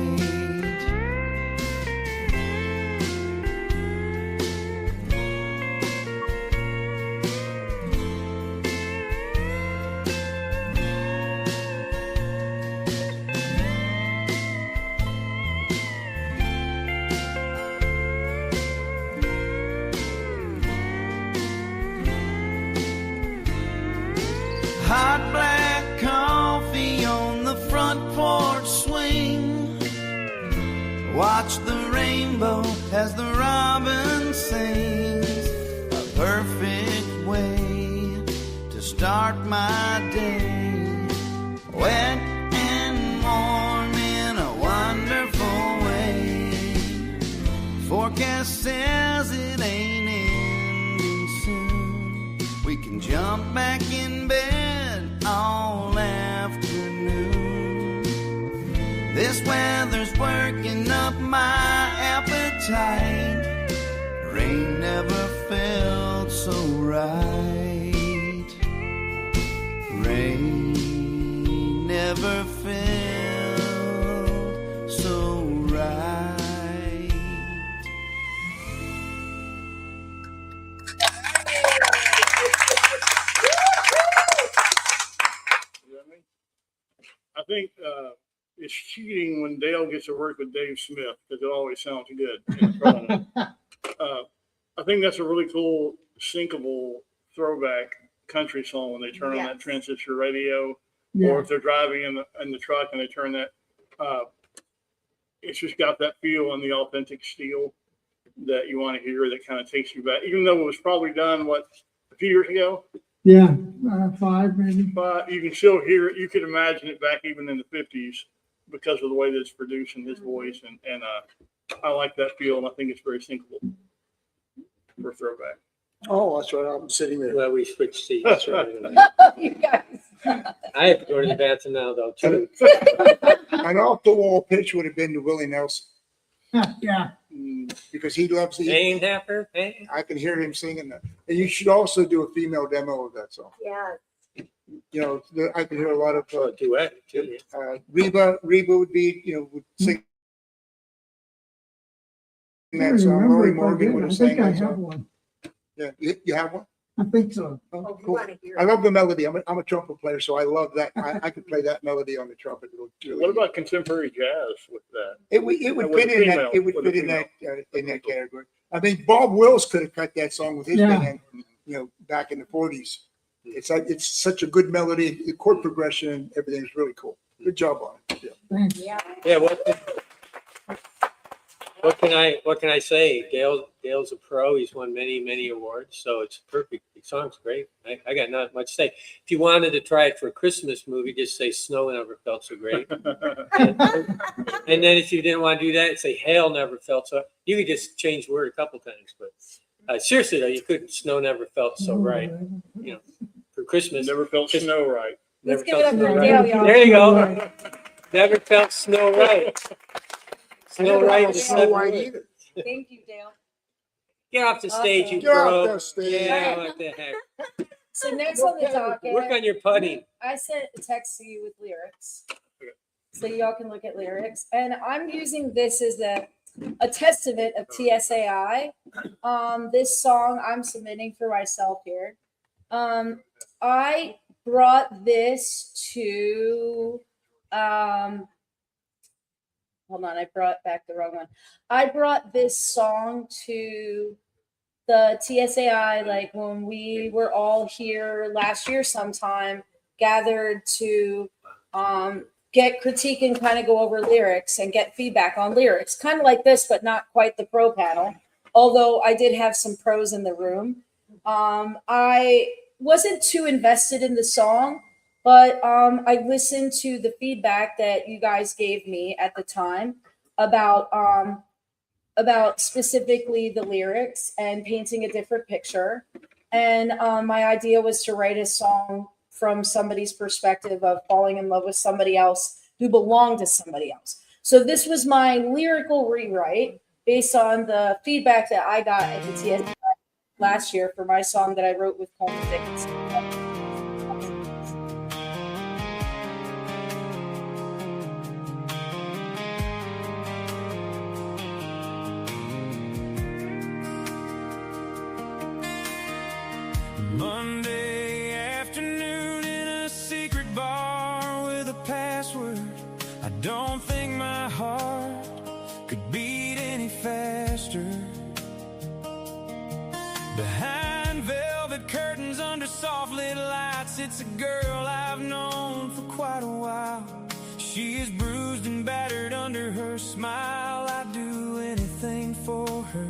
M: Hot black coffee on the front porch swing. Watch the rainbow as the robin sings. A perfect way to start my day. Wet and warm in a wonderful way. Forecast says it ain't ending soon. We can jump back in bed all afternoon. This weather's working up my appetite. Rain never felt so right. Rain never felt so right.
K: I think it's cheating when Dale gets to work with Dave Smith because it always sounds good. I think that's a really cool syncable throwback country song when they turn on that transistor radio, or if they're driving in the truck and they turn that. It's just got that feel and the authentic steel that you want to hear that kind of takes you back, even though it was probably done a few years ago.
S: Yeah, 5 maybe.
K: But you can still hear it. You could imagine it back even in the 50s because of the way that it's produced and his voice, and I like that feel, and I think it's very syncable for throwback.
F: Oh, that's right. I'm sitting there.
B: Well, we switched seats.
F: That's right.
R: You guys.
B: I have to go to the bathroom now, though, too.
F: An off-the-wall pitch would have been to Willie Nelson
S: Yeah.
F: because he loves it.
B: Ain't Happer, hey.
F: I can hear him singing that. And you should also do a female demo of that song.
E: Yeah.
F: You know, I can hear a lot of
B: duet too.
F: Reba would be, would sing
S: I
F: that song.
S: remember
F: Rory
S: if I
F: Morgan
S: did.
F: would
S: I
F: have
S: think
F: sang
S: I
F: that
S: have
F: song.
S: one.
F: Yeah, you have one?
S: I think so.
F: Oh, cool. I love the melody. I'm a trumpet player, so I love that. I could play that melody on the trumpet.
K: What about contemporary jazz with that?
F: It would fit in that. It would fit in that category. I mean, Bob Wills could have cut that song with his band, back in the 40s. It's such a good melody. The chord progression and everything is really cool. Good job on it.
E: Yeah.
B: Yeah, what can I say? Dale's a pro. He's won many awards, so it's perfect. The song's great. I got not much to say. If you wanted to try it for a Christmas movie, just say "Snow Never Felt So Great," and then if you didn't want to do that, say "Hail Never Felt So." You could just change the word a couple times, but seriously though, you couldn't. Snow never felt so right. For Christmas,
K: Never felt snow right.
R: Let's
B: Never
R: give it
B: felt
R: up
B: snow
R: for
B: right.
R: Dale, y'all.
B: There you go. Never felt snow right. Snow right is
F: Snow White
B: seven.
F: either.
R: Thank you, Dale.
B: Get off the stage, you
F: Get off
B: bro.
F: the stage.
B: Yeah, what the heck?
A: So next on the docket,
B: Work on your putting.
A: I sent a text to you with lyrics. So y'all can look at lyrics. And I'm using this as a testament of TSAI. This song I'm submitting for myself here. I brought this to hold on, I brought back the wrong one. I brought this song to the TSAI, like when we were all here last year sometime, gathered to get critique and kind of go over lyrics and get feedback on lyrics, kind of like this, but not quite the pro panel. Although I did have some pros in the room. I wasn't too invested in the song, but I listened to the feedback that you guys gave me at the time about specifically the lyrics and painting a different picture. And my idea was to write a song from somebody's perspective of falling in love with somebody else who belonged to somebody else. So this was my lyrical rewrite based on the feedback that I got at the TSA last year for my song that I wrote with Coleman Dickinson.
M: Monday afternoon in a secret bar with a password. I don't think my heart could beat any faster. Behind velvet curtains under soft lit lights, it's a girl I've known for quite a while. She is bruised and battered under her smile. I'd do anything for her.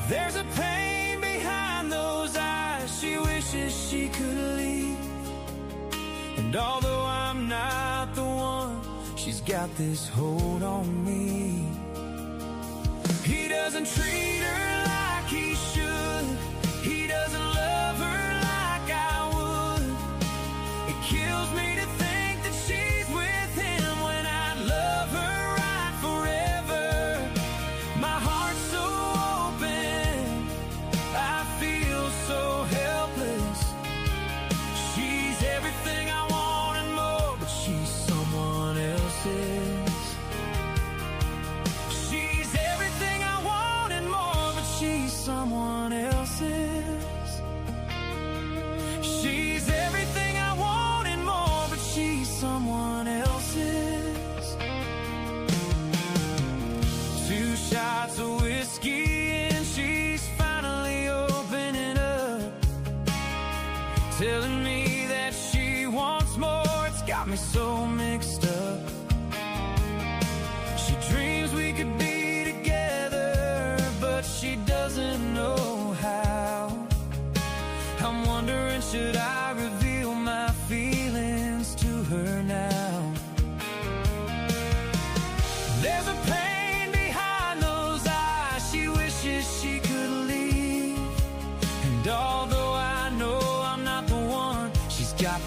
M: There's a pain behind those eyes. She wishes she could leave. And although I'm not the one, she's got this hold on me. He doesn't treat her like he should. He doesn't love her like I would. It kills me to think that she's with him when I'd love her right forever. My heart's so open, I feel so helpless. She's everything I want and more, but she's someone else's. She's everything I want and more, but she's someone else.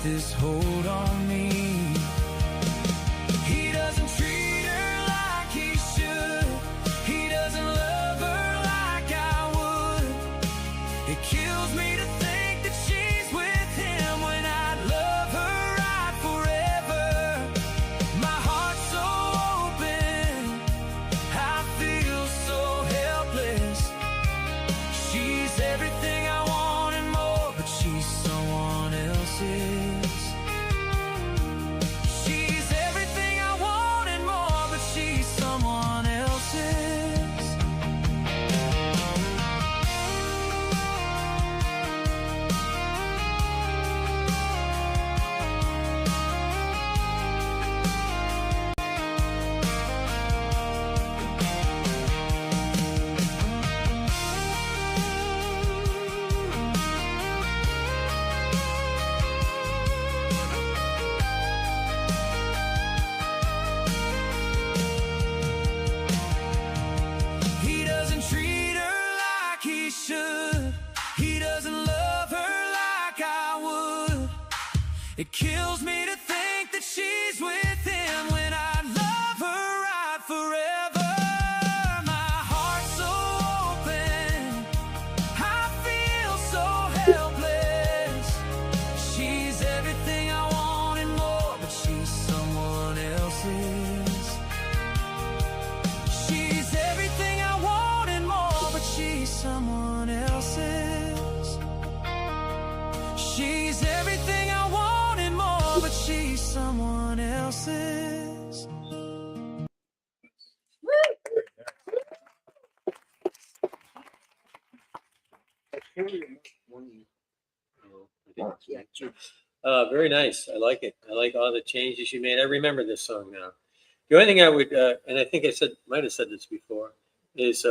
M: this hold on me. He doesn't treat her like he should. He doesn't love her like I would. It kills me to think that she's with him when I'd love her right forever. My heart's so open, I feel so helpless. She's everything I want and more, but she's someone else's. She's everything I want and more, but she's someone else's. He doesn't treat her like he should. He doesn't love her like I would. It kills me to think that she's with him when I love her right forever. My heart's so open, I feel so helpless. She's everything I want and more, but she's someone else's. She's everything I want and more, but she's someone else's. She's everything I want and more, but she's someone else's.
B: Very nice. I like it. I like all the changes you made. I remember this song now. The only thing I would, and I think I might have said this before, is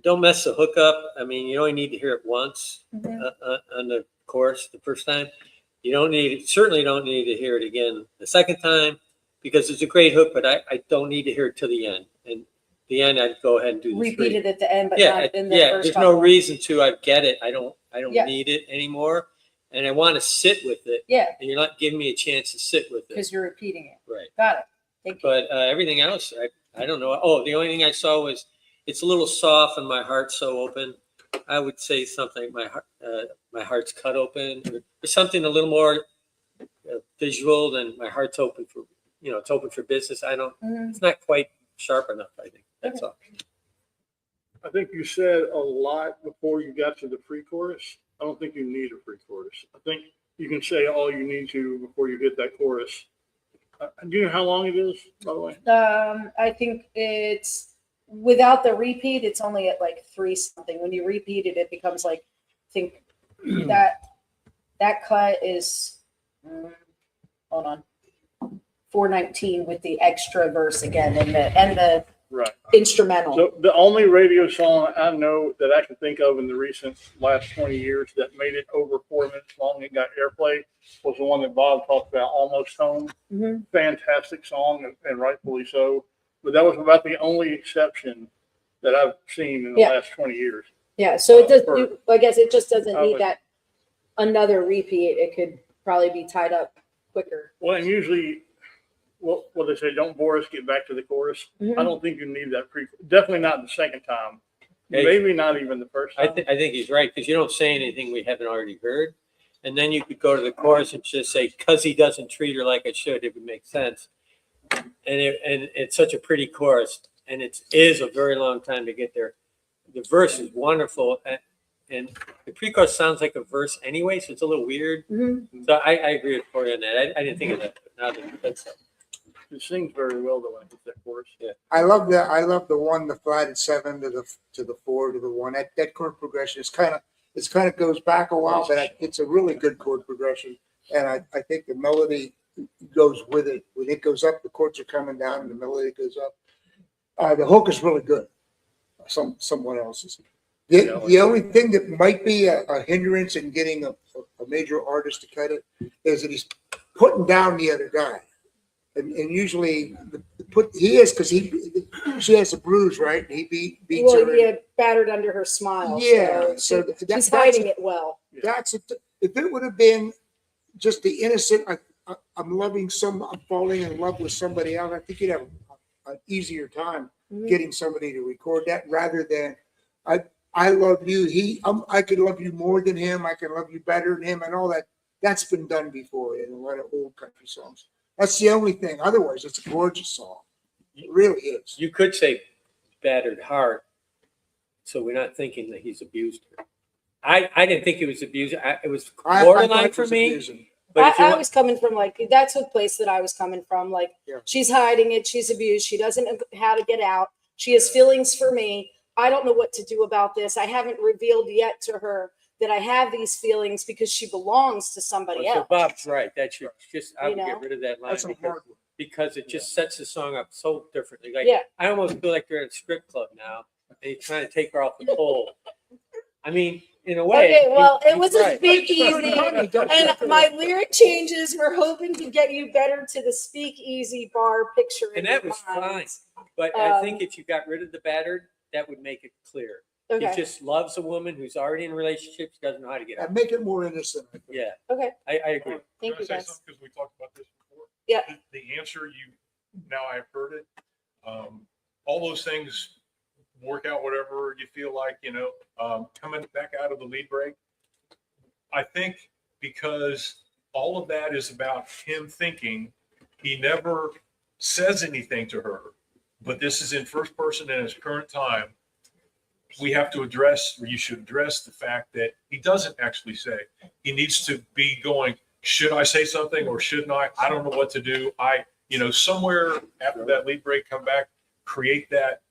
B: don't mess the hook up. I mean, you only need to hear it once on the chorus the first time. You certainly don't need to hear it again the second time, because it's a great hook, but I don't need to hear it till the end. And the end, I'd go ahead and do the
R: Repeat
B: three.
R: it at the end, but
B: Yeah,
R: not in the
B: yeah.
R: first
B: There's
R: couple.
B: no reason to. I get it. I don't
R: Yeah.
B: need it anymore, and I want to sit with it.
R: Yeah,
B: And you're not giving me a chance to sit with it.
R: because you're repeating it.
B: Right.
R: Got it. Thank you.
B: But everything else, I don't know. Oh, the only thing I saw was it's a little soft and my heart's so open. I would say something. My heart's cut open, or something a little more visual than my heart's open for. It's open for business. I don't. It's not quite sharp enough. I think that's all.
H: I think you said a lot before you got to the pre-chorus. I don't think you need a pre-chorus. I think you can say all you need to before you hit that chorus. Do you know how long it is, by the way?
R: I think it's without the repeat, it's only at like 3 something. When you repeat it, it becomes like, I think that cut is, hold on, 419 with the extra verse again and the
H: Right.
R: instrumental.
H: So the only radio song I know that I can think of in the recent last 20 years that made it over 4 minutes long and got airplay was the one that Bob talked about, Almost Home. Fantastic song, and rightfully so. But that was about the only exception that I've seen in the
R: Yeah.
H: last 20 years.
R: Yeah, so it does.
H: For-
R: I guess it just doesn't
H: I
R: need
H: would-
R: that another repeat. It could probably be tied up quicker.
H: Well, and usually, what they say, don't bore us, get back to the chorus.
R: Mhm.
H: I don't think you need that definitely not the second time.
B: Hey.
H: Maybe not even the first
B: I
H: time.
B: think he's right, because you don't say anything we haven't already heard, and then you could go to the chorus and just say, "Cause he doesn't treat her like I should," it would make sense. And it's such a pretty chorus, and it is a very long time to get there. The verse is wonderful, and the pre-chorus sounds like a verse anyway, so it's a little weird. So I agree with Corey on that. I didn't think of that, but now that that's
H: It sings very well though. I think that chorus.
B: Yeah.
F: I love that. I love the one, the flat at 7 to the 4 to the 1. That chord progression is kind of goes back a while, but it's a really good chord progression. And I think the melody goes with it. When it goes up, the chords are coming down, and the melody goes up. The hook is really good. Someone else's. The only thing that might be a hindrance in getting a major artist to cut it is that he's putting down the other guy. And usually he is, because she has a bruise, right? And he beats
R: Well,
F: her.
R: he had battered under her smile.
F: Yeah,
R: so
F: so
R: she's hiding it well.
F: If it would have been just the innocent, I'm falling in love with somebody else. I think you'd have an easier time getting somebody to record that rather than I love you. I could love you more than him. I can love you better than him, and all that. That's been done before in a lot of old country songs. That's the only thing. Otherwise, it's a gorgeous song. It really is.
B: You could say battered heart, so we're not thinking that he's abused her. I didn't think he was abused. It was borderline for me. But if you
R: I
B: want-
R: was coming from like, that's the place that I was coming from. Like, she's hiding it. She's abused. She doesn't know how to get out. She has feelings for me. I don't know what to do about this. I haven't revealed yet to her that I have these feelings because she belongs to somebody
B: So
R: else.
B: Bob's right. That should I would
R: You
B: get
R: know?
B: rid of that line
F: That's a hard
B: because it just sets the song up so differently. Like
R: Yeah.
B: I almost feel like they're at a strip club now. They're trying to take her off the pole. I mean, in a way.
R: Okay, well, it was a
B: right.
R: speakeasy, and my lyric changes were hoping to get you better to the speakeasy bar picture. in
B: And that
R: your
B: was
R: mind.
B: fine. But I
R: Um,
B: think if you got rid of the battered, that would make it clear.
R: Okay.
B: He just loves a woman who's already in relationships, doesn't know how to get out.
F: And make it more innocent.
B: Yeah.
R: Okay.
B: I agree.
R: Thank
Q: Can I
R: you,
Q: say
R: guys.
Q: something? Because we talked about this before.
R: Yeah.
Q: The answer now I've heard it. All those things work out whatever you feel like, coming back out of the lead break. I think because all of that is about him thinking, he never says anything to her, but this is in first person in his current time. We have to address, or you should address the fact that he doesn't actually say. He needs to be going, should I say something or shouldn't I? I don't know what to do. Somewhere after that lead break, come back, create that,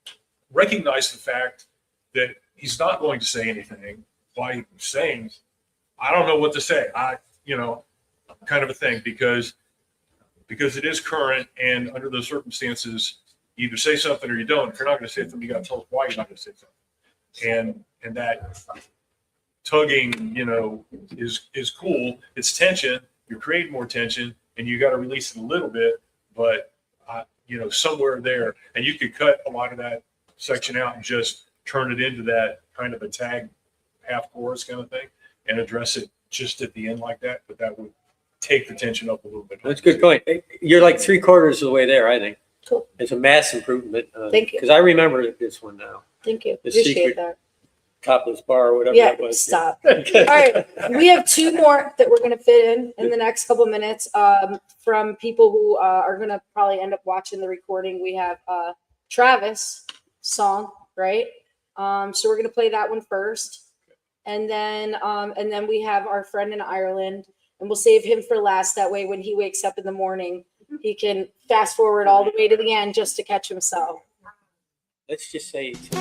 Q: recognize the fact that he's not going to say anything by saying, I don't know what to say. Kind of a thing, because it is current, and under those circumstances, you either say something or you don't. If you're not going to say something, you got to tell us why you're not going to say something. And that tugging, is cool. It's tension. You're creating more tension, and you got to release it a little bit, but somewhere there, and you could cut a lot of that section out and just turn it into that kind of a tag half chorus kind of thing and address it just at the end like that. But that would take the tension up a little bit.
B: That's a good point. You're like 3/4 of the way there, I think.
R: Cool.
B: It's a mass improvement.
R: Thank you.
B: Because I remember this one now.
R: Thank you.
B: The
R: Appreciate
B: secret
R: that.
B: topless bar or whatever
R: Yeah,
B: it was.
R: stop. All right, we have two more that we're going to fit in the next couple minutes from people who are going to probably end up watching the recording. We have Travis song, right? So we're going to play that one first, and then we have our friend in Ireland, and we'll save him for last. That way, when he wakes up in the morning, he can fast forward all the way to the end just to catch himself.
B: Let's just say it's a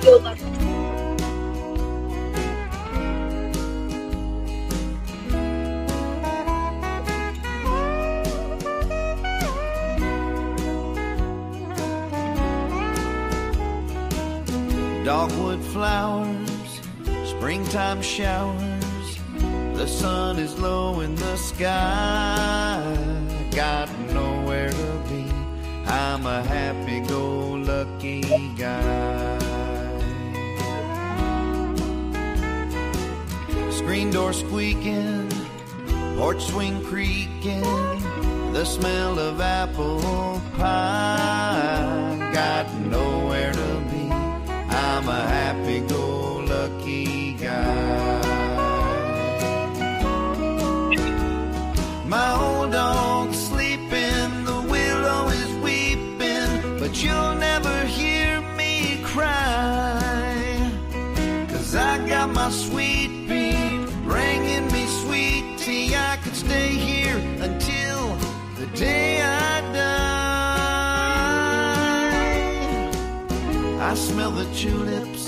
B: little much.
M: Dogwood flowers, springtime showers, the sun is low in the sky. Got nowhere to be, I'm a happy-go-lucky guy. Screen door squeaking, porch swing creaking, the smell of apple pie. Got nowhere to be, I'm a happy-go-lucky guy. My old dog's sleeping, the willow is weeping, but you'll never hear me cry. 'Cause I got my sweet pea bringing me sweet tea. I could stay here until the day I die. I smell the tulips,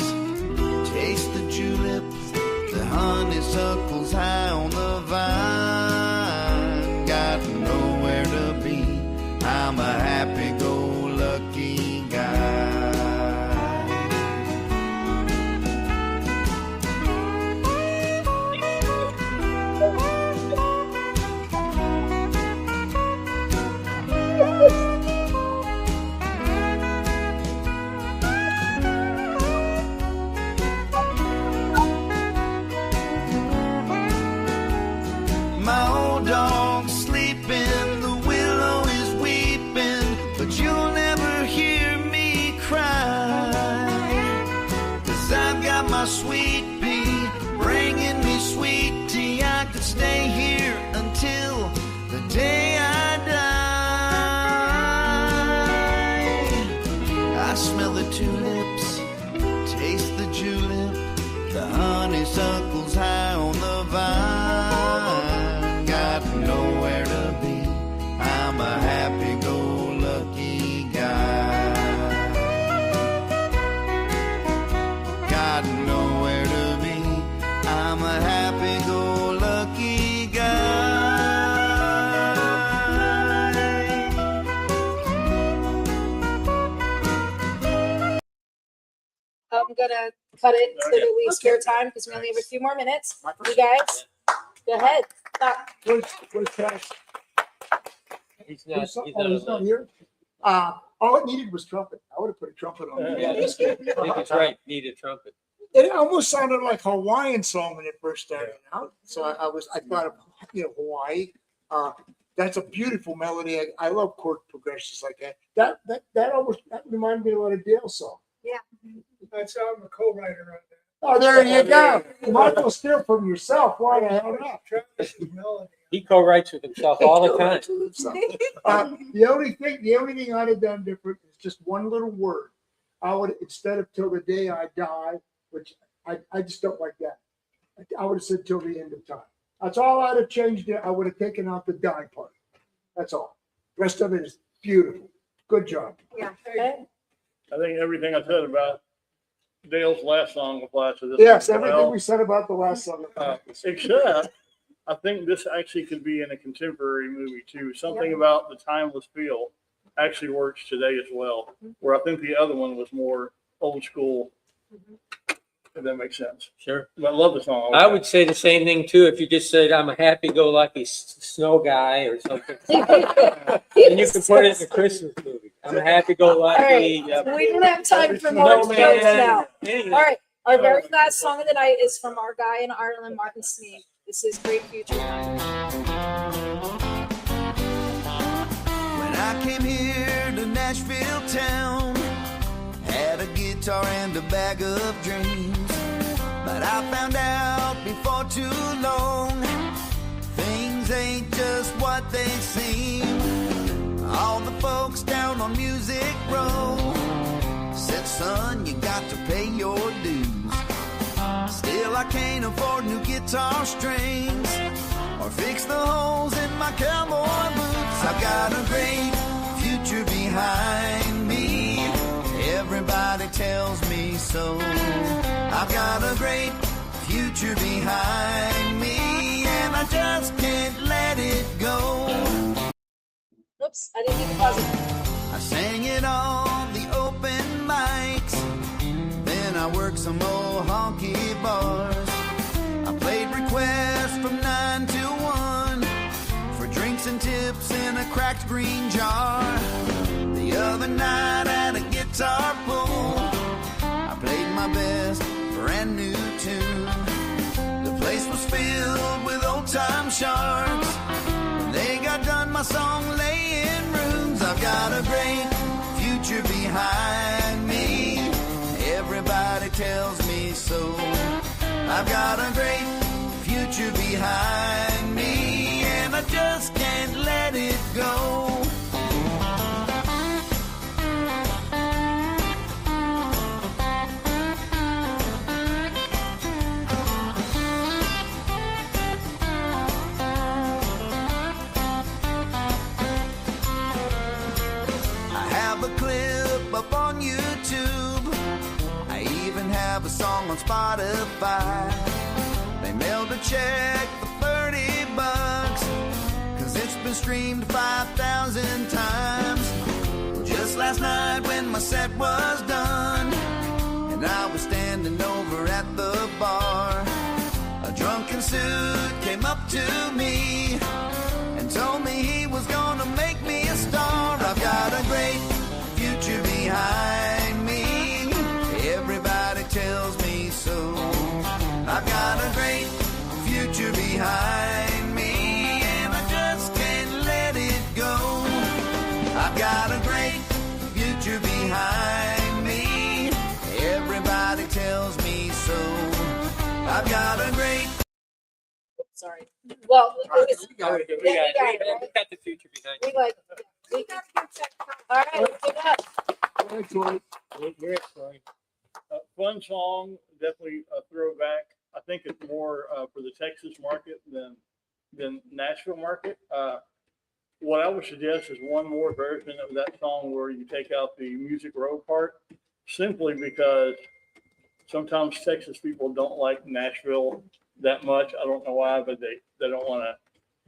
M: taste the juleps, the honeysuckles high on the vine. Got nowhere to be, I'm a happy-go-lucky guy.
A: I'm gonna cut it so that we spare time because we only have a few more minutes. You guys, go ahead. Stop.
F: Where's Cash?
B: He's not,
F: He's
B: he's
F: not
B: not.
F: here. All it needed was trumpet. I would have put a trumpet on it.
B: Yeah, I think it's right. Need a trumpet.
F: It almost sounded like a Hawaiian song when it first started out. So I thought of, Hawaii. That's a beautiful melody. I love chord progressions like that. That reminded me a lot of Dale's song.
E: Yeah.
S: That's I'm a co-writer on that.
F: Oh, there you go. You might as well steal from yourself. Why the hell not?
S: Travis's melody.
B: He co-writes with himself all the time.
F: The only thing I'd have done different is just one little word. I would, instead of till the day I die, which I just don't like that. I would have said till the end of time. That's all I'd have changed it. I would have taken out the die part. That's all. The rest of it is beautiful. Good job.
E: Yeah.
A: Okay.
H: I think everything I said about Dale's last song applies to this.
F: Yes,
H: as
F: everything
H: well.
F: we said about the last song.
H: Except, I think this actually could be in a contemporary movie too. Something about the timeless feel actually works today as well. Where I think the other one was more old school. If that makes sense.
B: Sure.
H: But I love the song.
B: I would say the same thing too if you just said I'm a happy-go-lucky snow guy or something. And you can put it in a Christmas movie. I'm a happy-go-lucky.
A: All right. We don't have time for more jokes now. All right. Our very last song of the night is from our guy in Ireland, Martin Sneed. This is Great Future.
M: When I came here to Nashville town, had a guitar and a bag of dreams, but I found out before too long things ain't just what they seem. All the folks down on Music Row said, son, you got to pay your dues. Still I can't afford new guitar strings or fix the holes in my cowboy boots. I've got a great future behind me. Everybody tells me so. I've got a great future behind me, and I just can't let it go.
A: Oops, I didn't mean to pause it.
M: I sang it on the open mics, then I worked some old honky bars. I played requests from 9 to 1 for drinks and tips in a cracked green jar. The other night at a guitar pull, I played my best brand new tune. The place was filled with old time sharks. When they got done, my song lay in ruins. I've got a great future behind me. Everybody tells me so. I've got a great future behind me, and I just can't let it go. Up on YouTube, I even have a song on Spotify. They mailed a check for $30, 'cause it's been streamed 5,000 times. Just last night when my set was done, and I was standing over at the bar, a drunken suit came up to me and told me he was gonna make me a star. I've got a great future behind me. Everybody tells me so. I've got a great future behind me, and I just can't let it go. I've got a great future behind me. Everybody tells me so. I've got a great.
A: Sorry. Well, it was,
B: We got the future behind
A: we like. We got all right, let's do that.
H: Fun song, definitely a throwback. I think it's more for the Texas market than Nashville market. What I would suggest is one more version of that song where you take out the Music Row part, simply because sometimes Texas people don't like Nashville that much. I don't know why, but they don't want to.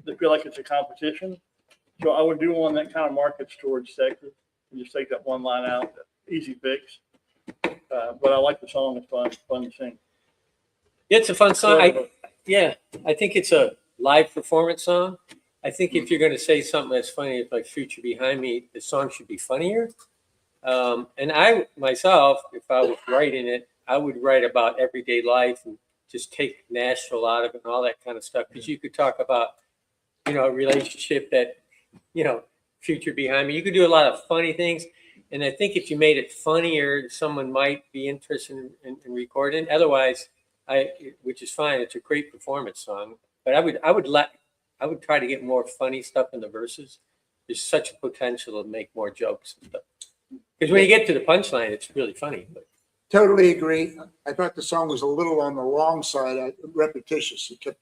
H: They feel like it's a competition. So I would do one that kind of markets towards Texas and just take that one line out. Easy fix.
K: But I like the song. It's fun to sing.
B: It's a fun song. I think it's a live performance song. I think if you're going to say something that's funny, like Future Behind Me, the song should be funnier. And I myself, if I was writing it, I would write about everyday life and just take Nashville out of it and all that kind of stuff. Because you could talk about, a relationship that, Future Behind Me. You could do a lot of funny things. And I think if you made it funnier, someone might be interested in recording. Otherwise, which is fine. It's a great performance song. But I would try to get more funny stuff in the verses. There's such a potential to make more jokes and stuff. Because when you get to the punchline, it's really funny. But.
F: Totally agree. I thought the song was a little on the long side, repetitious. It kept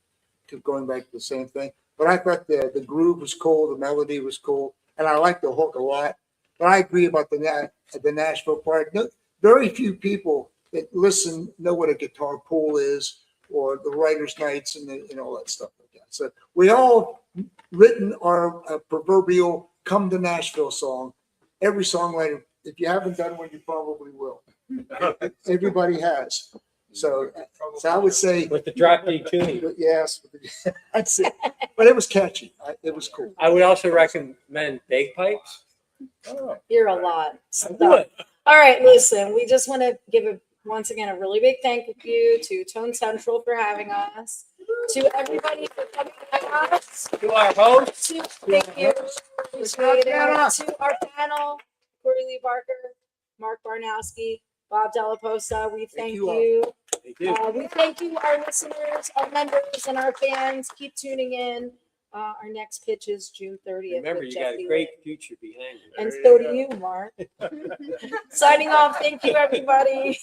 F: going back to the same thing. But I thought the groove was cool, the melody was cool, and I liked the hook a lot. But I agree about the Nashville part. No, very few people that listen know what a guitar pool is, or the writers' nights, and all that stuff like that. So we all written our proverbial "Come to Nashville" song. Every songwriter, if you haven't done one, you probably will. Everybody has. So I would say
B: with the drop D tuning.
F: Yes, that's it. But it was catchy. It was cool.
B: I would also recommend bagpipes.
R: You're a lot. Stop. All right, listen, we just want to give once again a really big thank you to Tone Central for having us, to everybody for coming to us,
B: to our hosts,
R: thank you, appreciate it, to our panel, Corey Lee Barker, Mark Barnowski, Bob Della Posta, we thank you. We thank you, our listeners, our members, and our fans. Keep tuning in. Our next pitch is June 30th.
B: Remember, you got a great future behind you.
R: And so do you, Mark. Signing off. Thank you, everybody.